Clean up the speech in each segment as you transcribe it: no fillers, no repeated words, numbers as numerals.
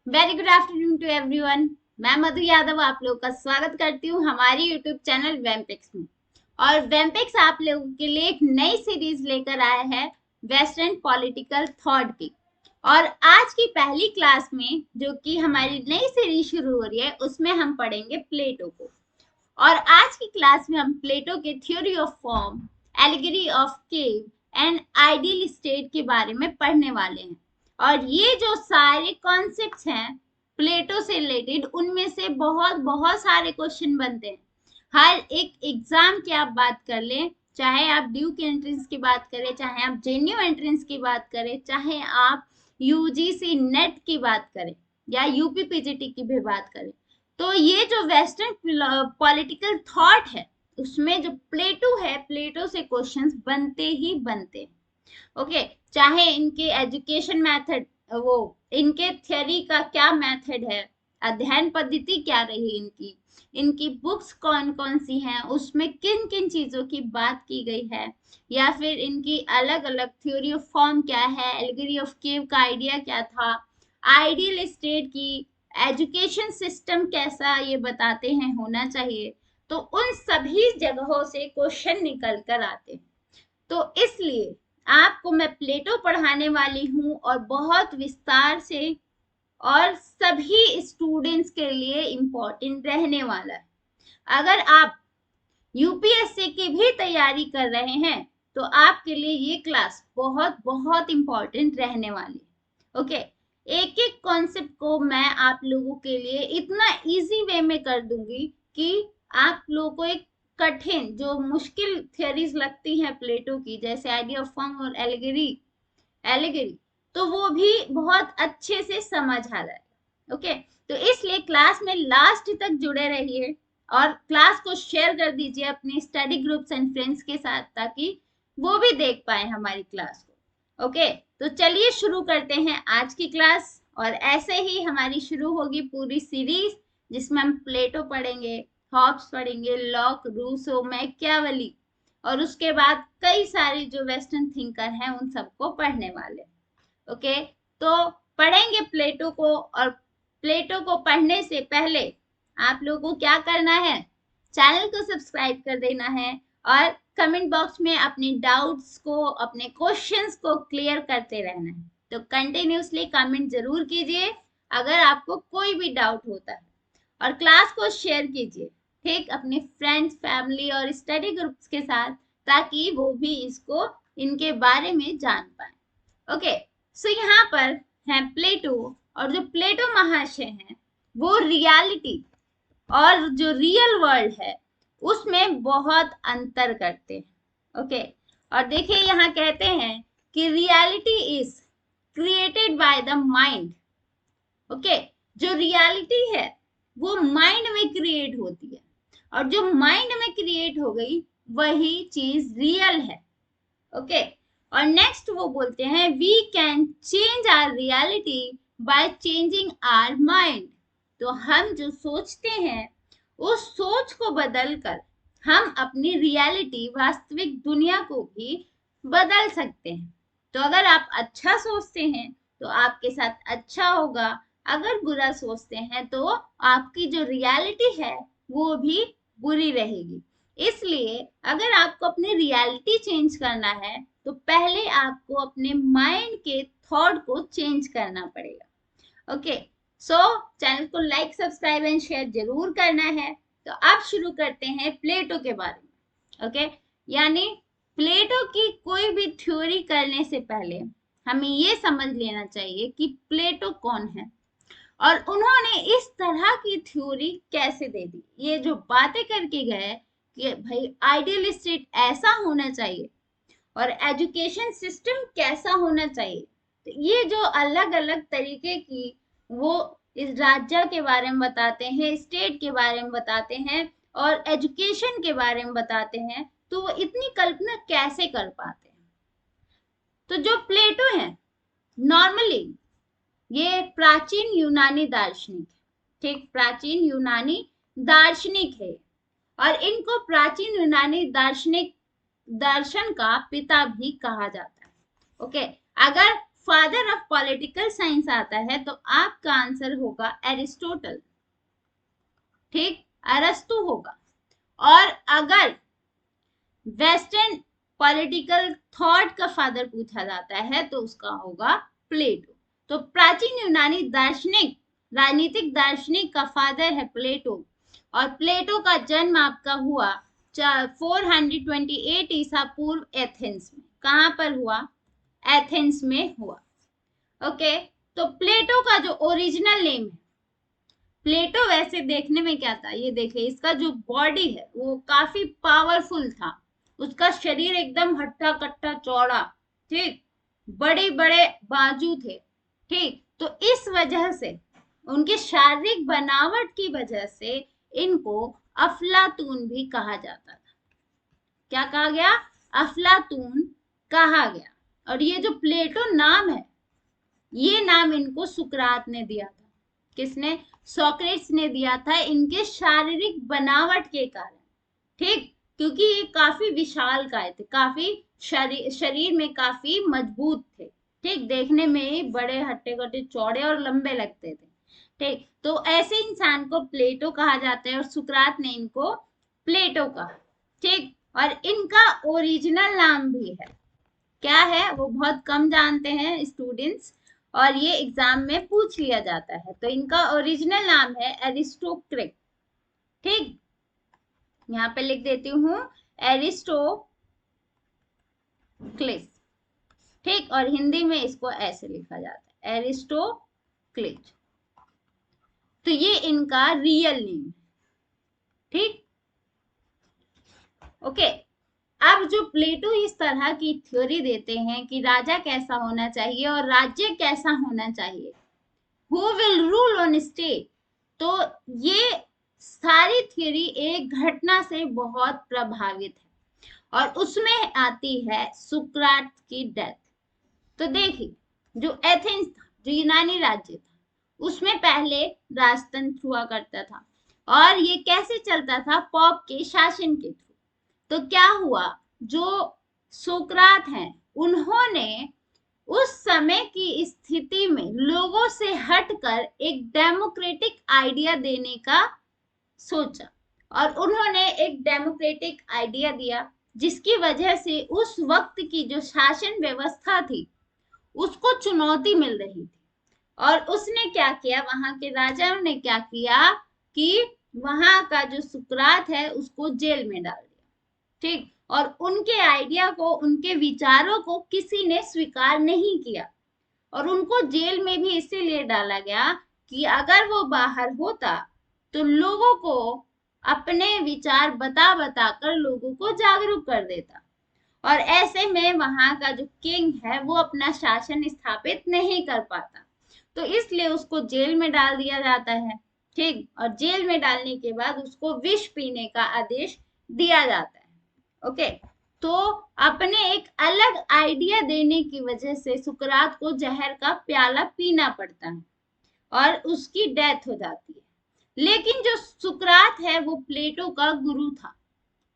Very good afternoon to everyone. मैं मधु यादव आप लोगों का स्वागत करती हूँ हमारी यूट्यूब चैनल वेम्पिक्स में। और वेम्पिक्स आप लोगों के लिए एक नई सीरीज लेकर आया है वेस्टर्न पॉलिटिकल थॉट की। और आज की पहली क्लास में जो कि हमारी नई सीरीज शुरू हो रही है उसमें हम पढ़ेंगे प्लेटो को। और आज की क्लास में हम प्लेटो के theory of form, allegory of cave and ideal state के बारे में पढ़ने वाले हैं। और ये जो सारे कॉन्सेप्ट्स हैं प्लेटो से रिलेटेड, उनमें से बहुत बहुत सारे क्वेश्चन बनते हैं। हर एक एग्जाम की आप बात कर लें, चाहे आप ड्यूक एंट्रेंस की बात करें, चाहे आप जेन्यू एंट्रेंस की बात करें, चाहे आप यूजीसी नेट की बात करें या यूपी पीजीटी की भी बात करें, तो ये जो वेस्टर्न पॉलिटिकल थॉट है उसमें जो प्लेटो है, प्लेटो से क्वेश्चंस बनते ही बनते हैं। ओके, चाहे इनके एजुकेशन मेथड, वो इनके थ्योरी का क्या मेथड है, अध्ययन पद्धति क्या रही इनकी, इनकी बुक्स कौन कौन सी हैं, उसमें किन किन चीजों की बात की गई है, या फिर इनकी अलग अलग थ्योरी ऑफ फॉर्म क्या है, एलिगरी ऑफ केव का आइडिया क्या था, आइडियल स्टेट की एजुकेशन सिस्टम कैसा ये बताते हैं होना चाहिए। तो उन सभी जगहों से क्वेश्चन निकल कर आते हैं। तो इसलिए आपको मैं प्लेटो पढ़ाने वाली हूँ और बहुत विस्तार से, और सभी स्टूडेंट्स के लिए इम्पोर्टेंट रहने वाला है। अगर आप यूपीएससी की भी तैयारी कर रहे हैं तो आपके लिए ये क्लास बहुत बहुत इम्पोर्टेंट रहने वाली है। ओके, एक एक कॉन्सेप्ट को मैं आप लोगों के लिए इतना इजी वे में कर दूंगी कि आप लोगों को एक कठिन जो मुश्किल थियरीज लगती हैं प्लेटो की, जैसे आइडिया ऑफ फॉर्म और एलिगरी एलिगरी, तो वो भी बहुत अच्छे से समझ आ जाएगा। ओके, तो इसलिए क्लास में लास्ट तक जुड़े रहिए और क्लास को शेयर कर दीजिए अपने स्टडी ग्रुप्स एंड फ्रेंड्स के साथ, ताकि वो भी देख पाए हमारी क्लास को। ओके, तो चलिए शुरू करते हैं आज की क्लास। और ऐसे ही हमारी शुरू होगी पूरी सीरीज, जिसमें हम प्लेटो पढ़ेंगे, हॉब्स पढ़ेंगे, लॉक, रूसो, मैकियावेली, और उसके बाद कई सारे जो वेस्टर्न थिंकर हैं उन सबको पढ़ने वाले। ओके, तो पढ़ेंगे प्लेटो को। और प्लेटो को पढ़ने से पहले आप लोगों को क्या करना है, चैनल को सब्सक्राइब कर देना है और कमेंट बॉक्स में अपने डाउट्स को, अपने क्वेश्चंस को क्लियर करते रहना है। तो कंटिन्यूसली कमेंट जरूर कीजिए अगर आपको कोई भी डाउट होता है, और क्लास को शेयर कीजिए, ठीक, अपने फ्रेंड्स, फैमिली और स्टडी ग्रुप्स के साथ, ताकि वो भी इसको, इनके बारे में जान पाए। ओके, सो यहाँ पर है प्लेटो। और जो प्लेटो महाशय हैं वो रियलिटी और जो रियल वर्ल्ड है उसमें बहुत अंतर करते हैं। ओके, और देखिए यहाँ कहते हैं कि reality is created by the mind. Okay, जो रियलिटी है वो माइंड में क्रिएट होती है, और जो माइंड में क्रिएट हो गई वही चीज रियल है। ओके, और नेक्स्ट वो बोलते हैं we can change our reality by changing our mind. तो हम जो सोचते हैं उस सोच को बदलकर हम अपनी रियलिटी, वास्तविक दुनिया को भी बदल सकते हैं। तो अगर आप अच्छा सोचते हैं तो आपके साथ अच्छा होगा, अगर बुरा सोचते हैं तो आपकी जो रियलिटी है वो भी बुरी रहेगी। इसलिए अगर आपको अपनी रियलिटी चेंज करना है तो पहले आपको अपने माइंड के थॉट को चेंज करना पड़ेगा। ओके, सो चैनल को लाइक, सब्सक्राइब एंड शेयर जरूर करना है। तो अब शुरू करते हैं प्लेटो के बारे में। ओके, यानी प्लेटो की कोई भी थ्योरी करने से पहले हमें ये समझ लेना चाहिए कि प्लेटो कौन है और उन्होंने इस तरह की थ्योरी कैसे दे दी। ये जो बातें करके गए कि भाई आइडियल स्टेट ऐसा होना चाहिए और एजुकेशन सिस्टम कैसा होना चाहिए, तो ये जो अलग अलग तरीके की वो इस राज्य के बारे में बताते हैं, स्टेट के बारे में बताते हैं और एजुकेशन के बारे में बताते हैं, तो वो इतनी कल्पना कैसे कर पाते हैं। तो जो प्लेटो है, नॉर्मली ये प्राचीन यूनानी दार्शनिक, ठीक, प्राचीन यूनानी दार्शनिक है, और इनको प्राचीन यूनानी दार्शनिक दर्शन का पिता भी कहा जाता है। ओके, अगर फादर ऑफ पॉलिटिकल साइंस आता है तो आपका आंसर होगा एरिस्टोटल, ठीक, अरस्तु होगा। और अगर वेस्टर्न पॉलिटिकल थॉट का फादर पूछा जाता है तो उसका होगा प्लेटो। तो प्राचीन यूनानी दार्शनिक, राजनीतिक दार्शनिक का फादर है प्लेटो, और प्लेटो का जन्म आपका हुआ 428 ईसा पूर्व एथेंस में। कहां पर हुआ? एथेंस में हुआ। ओके, तो प्लेटो का जो ओरिजिनल नेम है, प्लेटो वैसे देखने में क्या था, ये देखिए, इसका जो बॉडी है वो काफी पावरफुल था, उसका शरीर एकदम हट्टा कट्टा चौड़ा, ठीक, बड़े बड़े बाजू थे, ठीक। तो इस वजह से, उनकी शारीरिक बनावट की वजह से इनको अफलातून भी कहा जाता था। क्या कहा गया? अफलातून कहा गया। और ये जो प्लेटो नाम है, ये नाम इनको सुकरात ने दिया था। किसने? सोक्रेट्स ने दिया था, इनके शारीरिक बनावट के कारण, ठीक, क्योंकि ये काफी विशालकाय थे, काफी शरीर में काफी मजबूत थे, ठीक, देखने में बड़े हट्टे कट्टे चौड़े और लंबे लगते थे, ठीक। तो ऐसे इंसान को प्लेटो कहा जाता है और सुकरात ने इनको प्लेटो कहा, ठीक। और इनका ओरिजिनल नाम भी है, क्या है वो बहुत कम जानते हैं स्टूडेंट्स, और ये एग्जाम में पूछ लिया जाता है। तो इनका ओरिजिनल नाम है एरिस्टोक्रेट, ठीक, यहाँ पे लिख देती हूँ एरिस्टोक्लिस, ठीक, और हिंदी में इसको ऐसे लिखा जाता है एरिस्टोक्लिस। तो ये इनका रियल नेम है, ठीक, ओके। अब जो प्लेटो इस तरह की थ्योरी देते हैं कि राजा कैसा होना चाहिए और राज्य कैसा होना चाहिए, who will rule on state, तो ये सारी थ्योरी एक घटना से बहुत प्रभावित है, और उसमें आती है सुकरात की डेथ। तो देखिए, जो एथेंस था, जो यूनानी राज्य था, उसमें पहले राजतंत्र हुआ करता था, और ये कैसे चलता था? पॉप के शासन के थ्रू। तो क्या हुआ, जो सुकरात हैं, उन्होंने उस समय की स्थिति में लोगों से हटकर एक डेमोक्रेटिक आइडिया देने का सोचा, और उन्होंने एक डेमोक्रेटिक आइडिया दिया, जिसकी वजह से उस वक्त की जो शासन व्यवस्था थी उसको चुनौती मिल रही थी। और उसने क्या किया, वहां के राजाओं ने क्या किया कि वहां का जो सुकरात है उसको जेल में डाल दिया, ठीक, और उनके आइडिया को, उनके विचारों को किसी ने स्वीकार नहीं किया, और उनको जेल में भी इसीलिए डाला गया कि अगर वो बाहर होता तो लोगों को अपने विचार बता बता कर लोगों को जागरूक कर देता, और ऐसे में वहां का जो किंग है वो अपना शासन स्थापित नहीं कर पाता। तो इसलिए उसको जेल में डाल दिया जाता है, ठीक, और जेल में डालने के बाद उसको विष पीने का आदेश दिया जाता है। ओके, तो अपने एक अलग आइडिया देने की वजह से सुकरात को जहर का प्याला पीना पड़ता है और उसकी डेथ हो जाती है। लेकिन जो सुकरात है वो प्लेटो का गुरु था,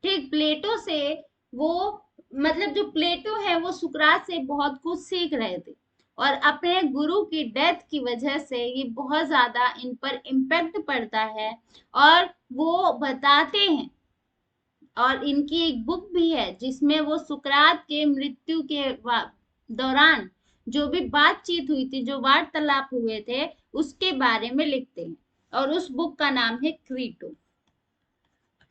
ठीक, प्लेटो से वो, मतलब जो प्लेटो है वो सुकरात से बहुत कुछ सीख रहे थे, और अपने गुरु की डेथ की वजह से ये बहुत ज्यादा इन पर इम्पैक्ट पड़ता है, और वो बताते हैं, और इनकी एक बुक भी है जिसमें वो सुकरात के मृत्यु के दौरान जो भी बातचीत हुई थी, जो वार्तालाप हुए थे, उसके बारे में लिखते हैं, और उस बुक का नाम है क्रीटो,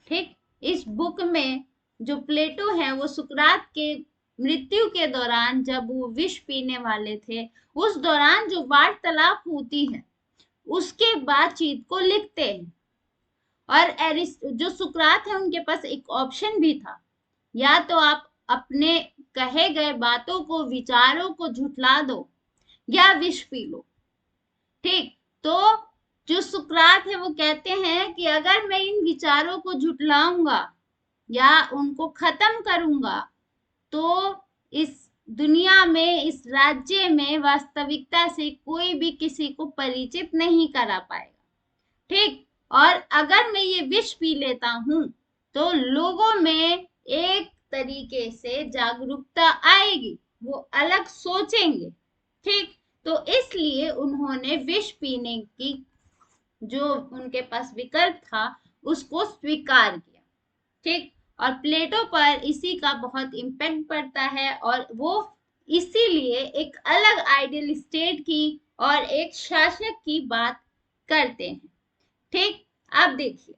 ठीक। इस बुक में जो प्लेटो है वो सुकरात के मृत्यु के दौरान, जब वो विष पीने वाले थे, उस दौरान जो वार्तालाप होती है उसके बातचीत को लिखते हैं। और जो सुकरात है उनके पास एक ऑप्शन भी था, या तो आप अपने कहे गए बातों को, विचारों को झुठला दो, या विष पी लो, ठीक। तो जो सुकरात है वो कहते हैं कि अगर मैं इन विचारों को झुठलाऊंगा या उनको खत्म करूंगा तो इस दुनिया में, इस राज्य में वास्तविकता से कोई भी किसी को परिचित नहीं करा पाएगा, ठीक। और अगर मैं ये विष पी लेता हूं तो लोगों में एक तरीके से जागरूकता आएगी, वो अलग सोचेंगे, ठीक, तो इसलिए उन्होंने विष पीने की जो उनके पास विकल्प था उसको स्वीकार किया। ठीक, और प्लेटो पर इसी का बहुत इम्पैक्ट पड़ता है और वो इसीलिए एक अलग आइडियल स्टेट की और एक शासक की बात करते हैं। ठीक, अब देखिए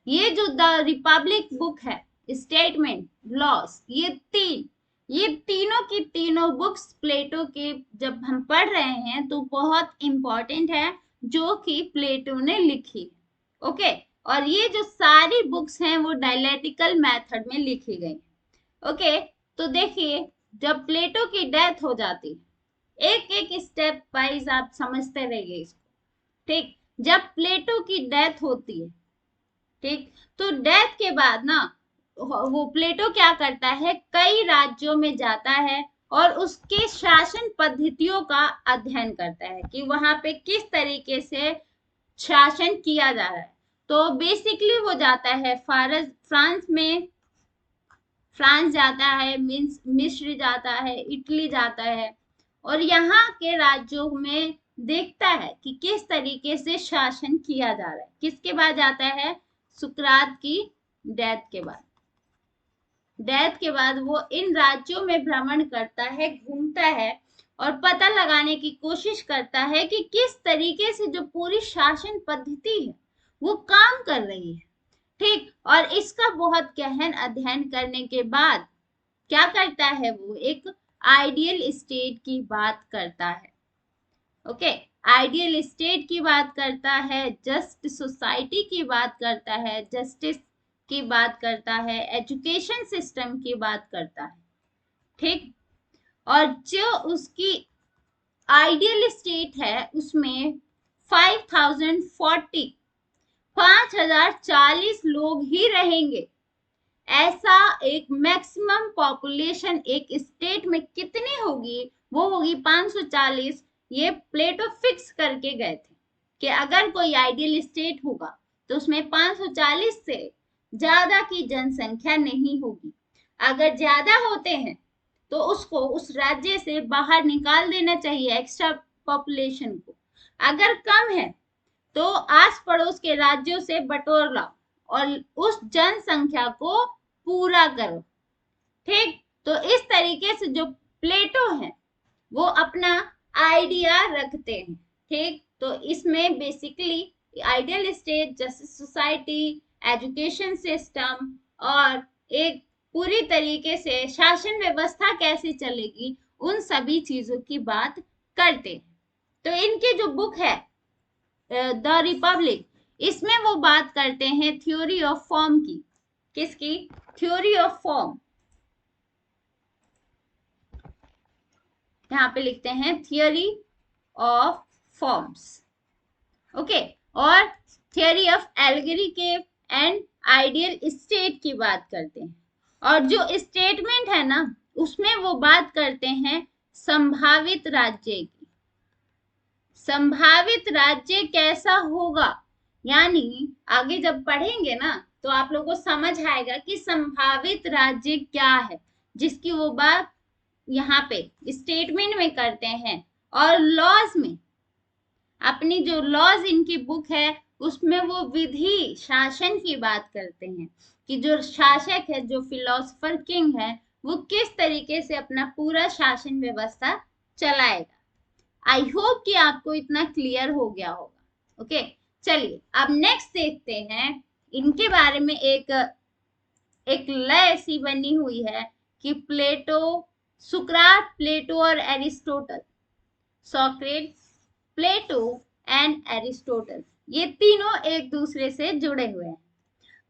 ये जो द रिपब्लिक बुक है, स्टेटमेंट, लॉस, ये तीनों की तीनों बुक्स प्लेटो के जब हम पढ़ रहे हैं तो बहुत इंपॉर्टेंट है, जो कि प्लेटो ने लिखी है। ओके, और ये जो सारी बुक्स हैं वो डायलेक्टिकल मेथड में लिखी गई। ओके, तो देखिए जब प्लेटो की डेथ हो जाती है, एक एक स्टेप वाइज आप समझते रहिए इसको। ठीक, जब प्लेटो की डेथ होती है, ठीक, तो डेथ के बाद ना वो प्लेटो क्या करता है, कई राज्यों में जाता है और उसके शासन पद्धतियों का अध्ययन करता है कि वहां पे किस तरीके से शासन किया जा रहा है। तो बेसिकली वो जाता है फ्रांस में, फ्रांस जाता है, मिस्र जाता है, इटली जाता है और यहाँ के राज्यों में देखता है कि किस तरीके से शासन किया जा रहा है। किसके बाद जाता है, सुकरात की डेथ के बाद। डेथ के बाद वो इन राज्यों में भ्रमण करता है, घूमता है और पता लगाने की कोशिश करता है कि किस तरीके से जो पूरी शासन पद्धति है वो काम कर रही है। ठीक, और इसका बहुत गहन अध्ययन करने के बाद क्या करता है, वो एक आइडियल स्टेट की बात करता है। ओके, आइडियल स्टेट की बात करता है, जस्ट सोसाइटी की बात करता है, जस्टिस की बात करता है, एजुकेशन सिस्टम की बात करता है। ठीक, और जो उसकी आइडियल स्टेट है उसमें 5040 लोग ही रहेंगे। ऐसा एक मैक्सिमम पॉपुलेशन एक स्टेट में कितनी होगी, वो होगी 540। ये प्लेटो फिक्स करके गए थे कि अगर कोई आइडियल स्टेट होगा तो उसमें 540 से ज्यादा की जनसंख्या नहीं होगी। अगर ज्यादा होते हैं तो उसको उस राज्य से बाहर निकाल देना चाहिए, एक्स्ट्रा पॉपुलेशन को। अगर कम है तो आस पड़ोस के राज्यों से बटोर लाओ और उस जनसंख्या को पूरा करो। ठीक, तो इस तरीके से जो प्लेटो है वो अपना आइडिया रखते हैं। ठीक, तो इसमें basically ideal state, justice society, education system और एक पूरी तरीके से शासन व्यवस्था कैसे चलेगी, उन सभी चीजों की बात करते हैं। तो इनकी जो बुक है द रिपब्लिक, इसमें वो बात करते हैं थ्योरी ऑफ फॉर्म की। किसकी, थ्योरी ऑफ फॉर्म। यहाँ पे लिखते हैं थियोरी ऑफ फॉर्म्स। ओके, और थियोरी ऑफ एल्गेरी के एंड आइडियल स्टेट की बात करते हैं। और जो स्टेटमेंट है ना उसमें वो बात करते हैं संभावित राज्य की। संभावित राज्य कैसा होगा, यानी आगे जब पढ़ेंगे ना तो आप लोगों को समझ आएगा कि संभावित राज्य क्या है, जिसकी वो बात यहाँ पे स्टेटमेंट में करते हैं। और लॉज में, अपनी जो लॉज इनकी बुक है उसमें वो विधि शासन की बात करते हैं कि जो शासक है, जो फिलोसोफर किंग है, वो किस तरीके से अपना पूरा शासन व्यवस्था चलाएगा। आई होप कि आपको इतना क्लियर हो गया होगा। ओके, चलिए अब नेक्स्ट देखते हैं। इनके बारे में एक लय ऐसी बनी हुई है कि प्लेटो, सुकरात, प्लेटो और Aristotle, Socrates, Plato and Aristotle, ये तीनों एक दूसरे से जुड़े हुए हैं।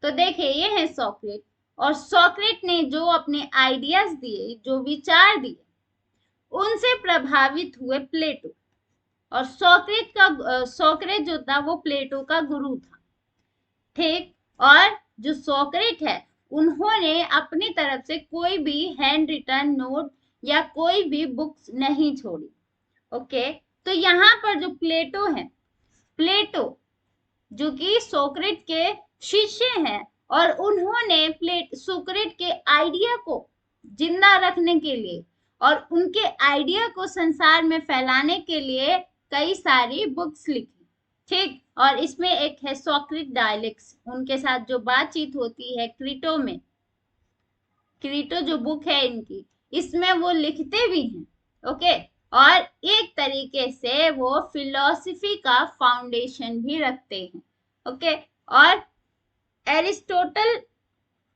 तो देखिए ये है सोक्रेट, और सोक्रेट ने जो अपने आइडियाज दिए, जो विचार दिए, उनसे प्रभावित हुए प्लेटो। और सोक्रेट जो था वो प्लेटो का गुरु था। ठीक, और जो सोक्रेट है उन्होंने अपनी तरफ से कोई भी हैंड रिटन नोट या कोई भी बुक्स नहीं छोड़ी। ओके, तो यहाँ पर जो प्लेटो है, प्लेटो जो कि सोक्रेट के शिष्य हैं और उन्होंने सोक्रेट के आइडिया को जिंदा रखने के लिए और उनके आइडिया को संसार में फैलाने के लिए कई सारी बुक्स लिखी, ठीक। और इसमें एक है सोक्रेटिक डायलॉग्स, उनके साथ जो बातचीत होती है क्रीटो में, क्रीटो जो बुक है इनकी, इसमें वो लिखते भी हैं, ओके। और एक तरीके से वो फिलॉसफी का फाउंडेशन भी रखते हैं, ओके। और एरिस्टोटल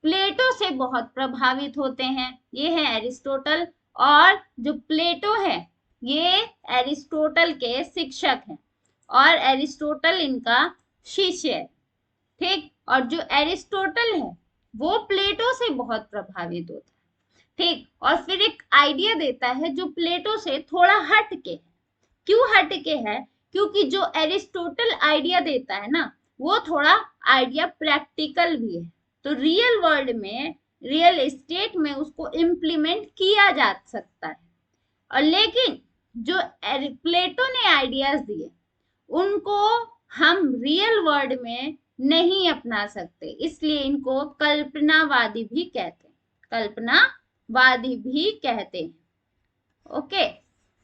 प्लेटो से बहुत प्रभावित होते हैं, ये है एरिस्टोटल। और जो प्लेटो है ये एरिस्टोटल के शिक्षक हैं और एरिस्टोटल इनका शिष्य है, ठीक। और जो एरिस्टोटल है वो प्लेटो से बहुत प्रभावित होता है, ठीक। और फिर एक आइडिया देता है जो प्लेटो से थोड़ा हट के है। क्यों हट के है? क्योंकि जो एरिस्टोटल आइडिया देता है ना, वो थोड़ा आइडिया प्रैक्टिकल भी है, तो रियल वर्ल्ड में, रियल एस्टेट में उसको इम्प्लीमेंट किया जा सकता है। और लेकिन जो प्लेटो ने आइडियाज दिए उनको हम रियल वर्ल्ड में नहीं अपना सकते, इसलिए इनको कल्पनावादी भी कहते हैं, कल्पनावादी भी कहते हैं, ओके।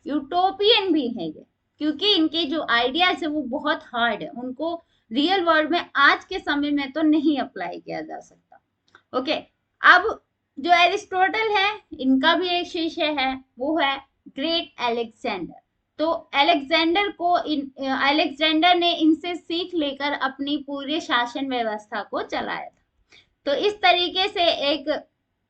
यूटोपियन भी है ये, क्योंकि इनके जो आइडियाज है वो बहुत हार्ड है, उनको रियल वर्ल्ड में आज के समय में तो नहीं अप्लाई किया जा सकता, ओके। अब जो एरिस्टोटल है इनका भी एक शिष्य है, वो है ग्रेट अलेक्जेंडर। तो अलेक्जेंडर ने इनसे सीख लेकर अपनी पूरे शासन व्यवस्था को चलाया था। तो इस तरीके से एक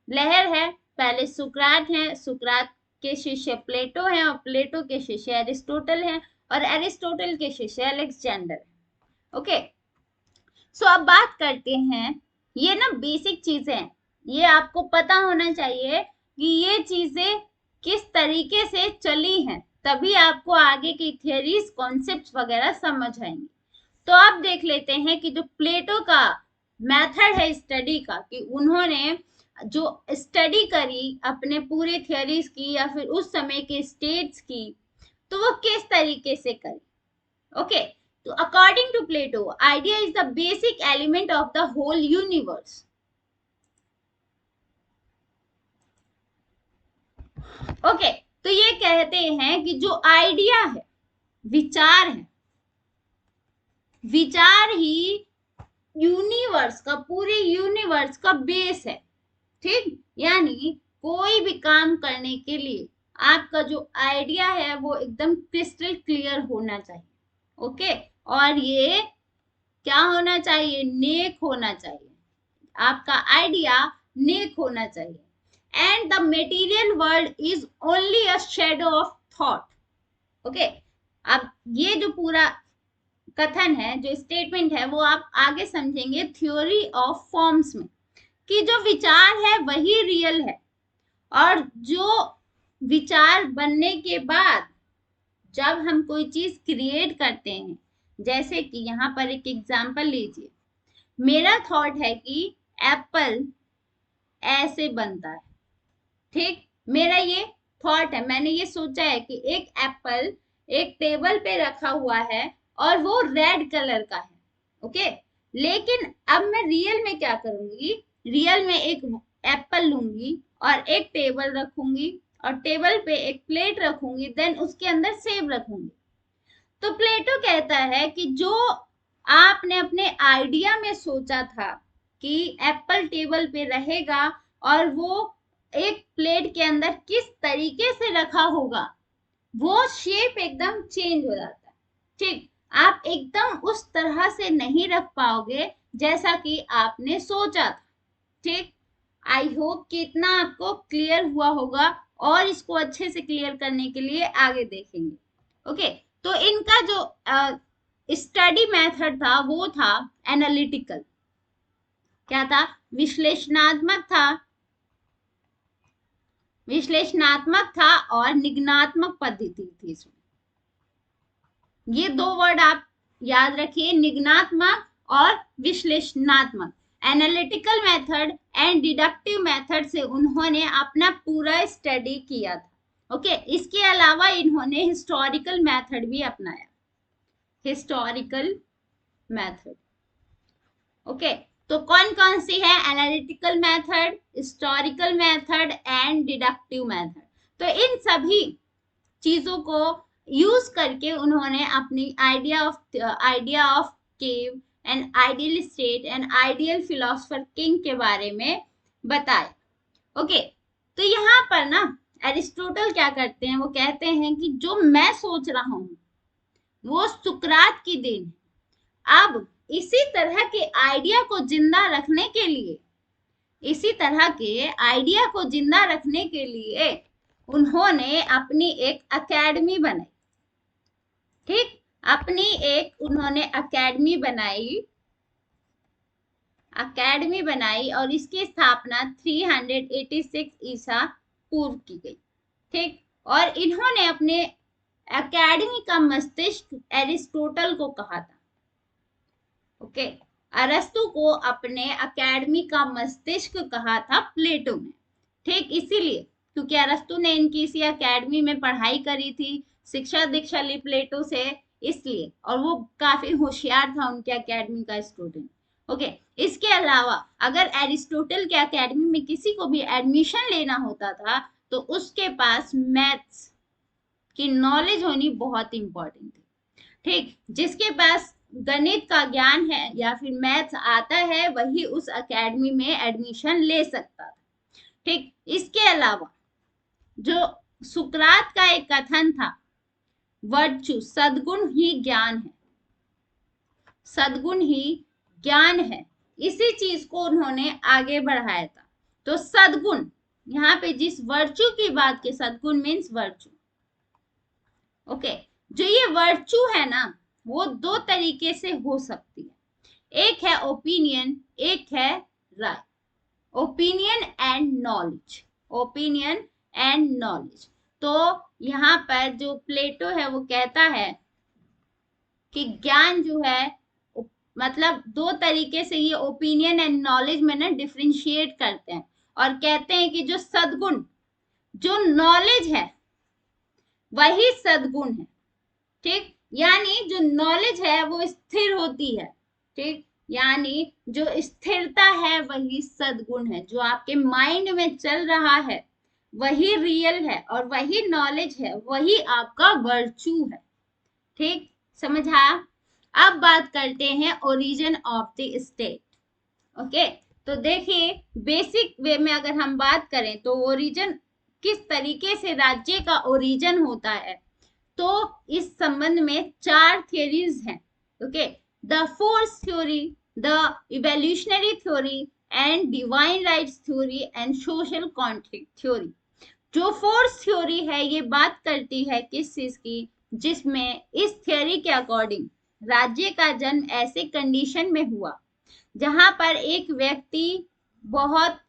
लहर है, पहले सुकरात है, सुकरात के शिष्य प्लेटो हैं और प्लेटो के शिष्य एरिस्टोटल हैं और एरिस्टोटल के शिष्य अलेक्जेंडर है, ओके। सो अब बात करते हैं, ये ना बेसिक चीजें हैं, ये आपको पता होना चाहिए कि ये चीजें किस तरीके से चली हैं, तभी आपको आगे की थियरीज कॉन्सेप्ट्स वगैरह समझ आएंगे। तो आप देख लेते हैं कि जो प्लेटो का मेथड है स्टडी का, कि उन्होंने जो स्टडी करी अपने पूरे थियरीज की या फिर उस समय के स्टेट्स की, तो वो किस तरीके से करी, ओके। तो according to Plato, idea is the basic element of the whole universe, okay. तो ये कहते हैं कि जो आइडिया है, विचार है, विचार ही यूनिवर्स का, पूरे यूनिवर्स का बेस है, ठीक। यानी कोई भी काम करने के लिए आपका जो आइडिया है वो एकदम क्रिस्टल क्लियर होना चाहिए, ओके। और ये क्या होना चाहिए? नेक होना चाहिए, आपका आइडिया नेक होना चाहिए। And the material world is only a shadow of thought, okay. अब ये जो पूरा कथन है, जो स्टेटमेंट है, वो आप आगे समझेंगे थ्योरी ऑफ फॉर्म्स में, कि जो विचार है वही रियल है, और जो विचार बनने के बाद जब हम कोई चीज क्रिएट करते हैं, जैसे कि यहाँ पर एक एग्जांपल लीजिए, मेरा थॉट है कि एप्पल ऐसे बनता है, ठीक। मेरा ये थॉट है, मैंने ये सोचा है कि एक एप्पल एक टेबल पे रखा हुआ है और वो रेड कलर का है, ओके। लेकिन अब मैं रियल में क्या करूंगी, रियल में एक एप्पल लूंगी और एक टेबल रखूंगी और टेबल पे एक प्लेट रखूंगी, देन उसके अंदर सेब रखूंगी। तो प्लेटो कहता है कि जो आपने अपने आइडिया में सोचा था कि एप्पल टेबल पे रहेगा और वो एक प्लेट के अंदर किस तरीके से रखा होगा, वो शेप एकदम चेंज हो जाता है, ठीक। आप एकदम उस तरह से नहीं रख पाओगे जैसा कि आपने सोचा था, ठीक। आई होप कि इतना आपको क्लियर हुआ होगा, और इसको अच्छे से क्लियर करने के लिए आगे देखेंगे, ओके। तो इनका जो स्टडी मेथड था वो था एनालिटिकल, क्या था? विश्लेषणात्मक था, विश्लेषणात्मक था और निगमनात्मक पद्धति थी इसमें। ये दो वर्ड आप याद रखिए, निगमनात्मक और विश्लेषणात्मक। Analytical method and deductive method से उन्होंने अपना पूरा स्टडी किया था, ओके। इसके अलावा इन्होंने हिस्टोरिकल मेथड भी अपनाया, हिस्टोरिकल मेथड, ओके। तो कौन कौन सी है? Analytical method, historical method and deductive method. तो इन सभी चीजों को यूज करके उन्होंने अपनी idea of cave and ideal state and ideal philosopher king के बारे में बताया। ओके, तो यहाँ पर ना एरिस्टोटल क्या करते हैं, वो कहते हैं कि जो मैं सोच रहा हूं वो सुकरात की देन है। अब इसी तरह के आइडिया को जिंदा रखने के लिए, इसी तरह के आइडिया को जिंदा रखने के लिए उन्होंने अपनी एक एकेडमी बनाई। ठीक, अपनी एक उन्होंने एकेडमी बनाई और इसकी स्थापना 386 ईसा पूर्व की गई। ठीक, और इन्होंने अपने एकेडमी का मस्तिष्क एरिस्टोटल को कहा था। ओके, अरस्तु को अपने एकेडमी का मस्तिष्क कहा था प्लेटो ने। ठीक, इसीलिए क्योंकि अरस्तु ने इनकी इसी एकेडमी में पढ़ाई करी थी, शिक्षा दीक्षा ली प्लेटो से, इसलिए, और वो काफी होशियार था उनके एकेडमी का स्टूडेंट। ओके, इसके अलावा अगर एरिस्टोटल के एकेडमी में किसी को भी एडमिशन लेना होता था तो उसके पास मैथ्स की नॉलेज होनी बहुत इंपॉर्टेंट थी। ठीक, जिसके पास गणित का ज्ञान है या फिर मैथ्स आता है वही उस एकेडमी में एडमिशन ले सकता था। ठीक, इसके अलावा जो सुकरात का एक कथन था, वर्चू, सद्गुण ही ज्ञान है, सद्गुण ही ज्ञान है, इसी चीज को उन्होंने आगे बढ़ाया था। तो सद्गुण, यहाँ पे जिस वर्चू की बात की, सद्गुण मीन्स वर्चू। ओके, जो ये वर्चू है ना वो दो तरीके से हो सकती है, एक है ओपिनियन, एक है राय। Opinion and knowledge, opinion and knowledge. तो यहाँ पर जो प्लेटो है वो कहता है कि ज्ञान जो है, मतलब दो तरीके से ये ओपिनियन एंड नॉलेज में ना डिफरेंशिएट करते हैं और कहते हैं कि जो सद्गुण, जो नॉलेज है वही सद्गुण है। ठीक, यानी जो नॉलेज है वो स्थिर होती है। ठीक, यानी जो स्थिरता है वही सद्गुण है, जो आपके माइंड में चल रहा है वही रियल है और वही नॉलेज है, वही आपका वर्चू है। ठीक, समझ आया? अब बात करते हैं origin of the state. Okay, तो देखिए बेसिक वे में अगर हम बात करें तो ओरिजिन, किस तरीके से राज्य का ओरिजिन होता है, तो इस संबंध में 4 थियरीज हैं। Okay, the force theory, the evolutionary theory and divine rights theory and social contract theory. जो फोर्स थ्योरी है ये बात करती है किस चीज की, जिसमें इस थ्योरी के अकॉर्डिंग राज्य का जन्म ऐसे कंडीशन में हुआ जहां पर एक व्यक्ति बहुत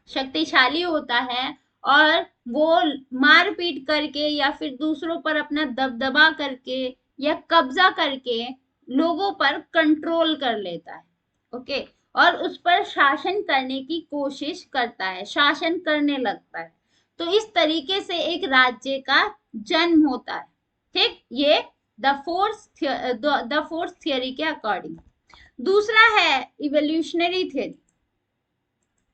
शक्तिशाली होता है और वो मारपीट करके या फिर दूसरों पर अपना दबदबा करके या कब्जा करके लोगों पर कंट्रोल कर लेता है। ओके, और उस पर शासन करने की कोशिश करता है, शासन करने लगता है। तो इस तरीके से एक राज्य का जन्म होता है। ठीक, ये द फोर्स थियरी के अकॉर्डिंग। दूसरा है इवोल्यूशनरी थियरी।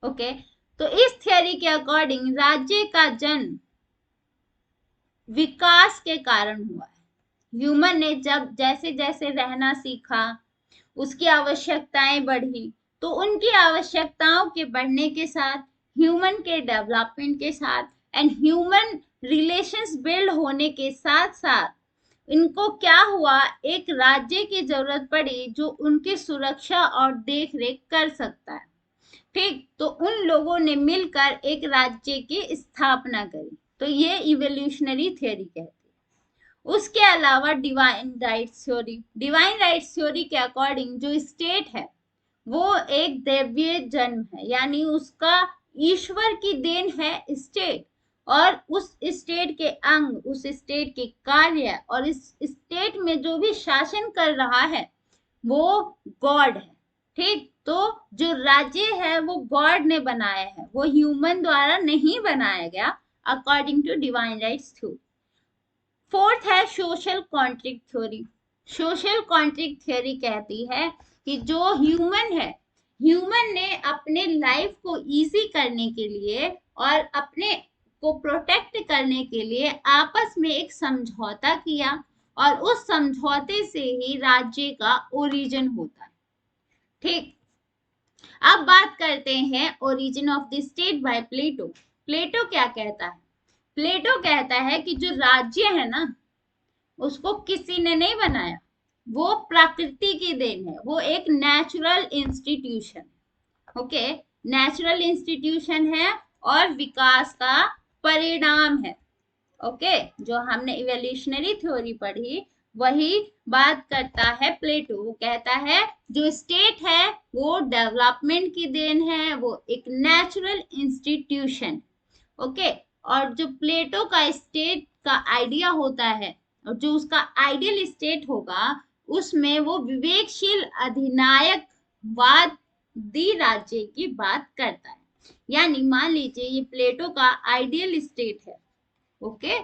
ओके, तो इस थियरी के अकॉर्डिंग राज्य का जन्म विकास के कारण हुआ है। ह्यूमन ने जब जैसे जैसे रहना सीखा, उसकी आवश्यकताएं बढ़ी, तो उनकी आवश्यकताओं के बढ़ने के साथ, ह्यूमन के डेवलपमेंट के साथ एंड ह्यूमन रिलेशंस बिल्ड होने के साथ साथ इनको क्या हुआ, एक राज्य की जरूरत पड़ी जो उनकी सुरक्षा और देखरेख कर सकता है। ठीक, तो उन लोगों ने मिलकर एक राज्य की स्थापना करी, तो ये इवोल्यूशनरी थ्योरी कहती है। उसके अलावा divine rights theory, divine rights theory के अकॉर्डिंग जो स्टेट है वो एक दैवीय जन्म है, यानी उसका ईश्वर की देन है स्टेट, और उस स्टेट के अंग, उस स्टेट के कार्य और इस स्टेट में जो भी शासन कर रहा है वो गॉड है। ठीक, तो जो राज्य है वो गॉड ने बनाया है, वो ह्यूमन द्वारा नहीं बनाया गया, according to divine rights theory. Fourth है social contract theory. Social contract theory कहती है कि जो ह्यूमन है ह्यूमन ने अपने लाइफ को इजी करने के लिए और अपने को प्रोटेक्ट करने के लिए आपस में एक समझौता किया, और उस समझौते से ही राज्य का ओरिजिन होता है। ठीक, अब बात करते हैं origin of the state by Plato. Plato क्या कहता है? प्लेटो कहता है कि जो राज्य है ना, उसको किसी ने नहीं बनाया, वो प्रकृति की देन है, वो एक natural institution, okay, natural institution है और विकास का परिणाम है। ओके, जो हमने इवोल्यूशनरी थ्योरी पढ़ी वही बात करता है प्लेटो। वो कहता है जो स्टेट है वो डेवलपमेंट की देन है, वो एक नेचुरल इंस्टीट्यूशन। ओके, और जो प्लेटो का स्टेट का आइडिया होता है और जो उसका आइडियल स्टेट होगा, उसमें वो विवेकशील अधिनायकवादी राज्य की बात करता है। यानी मान लीजिए ये प्लेटो का आइडियल स्टेट है। ओके,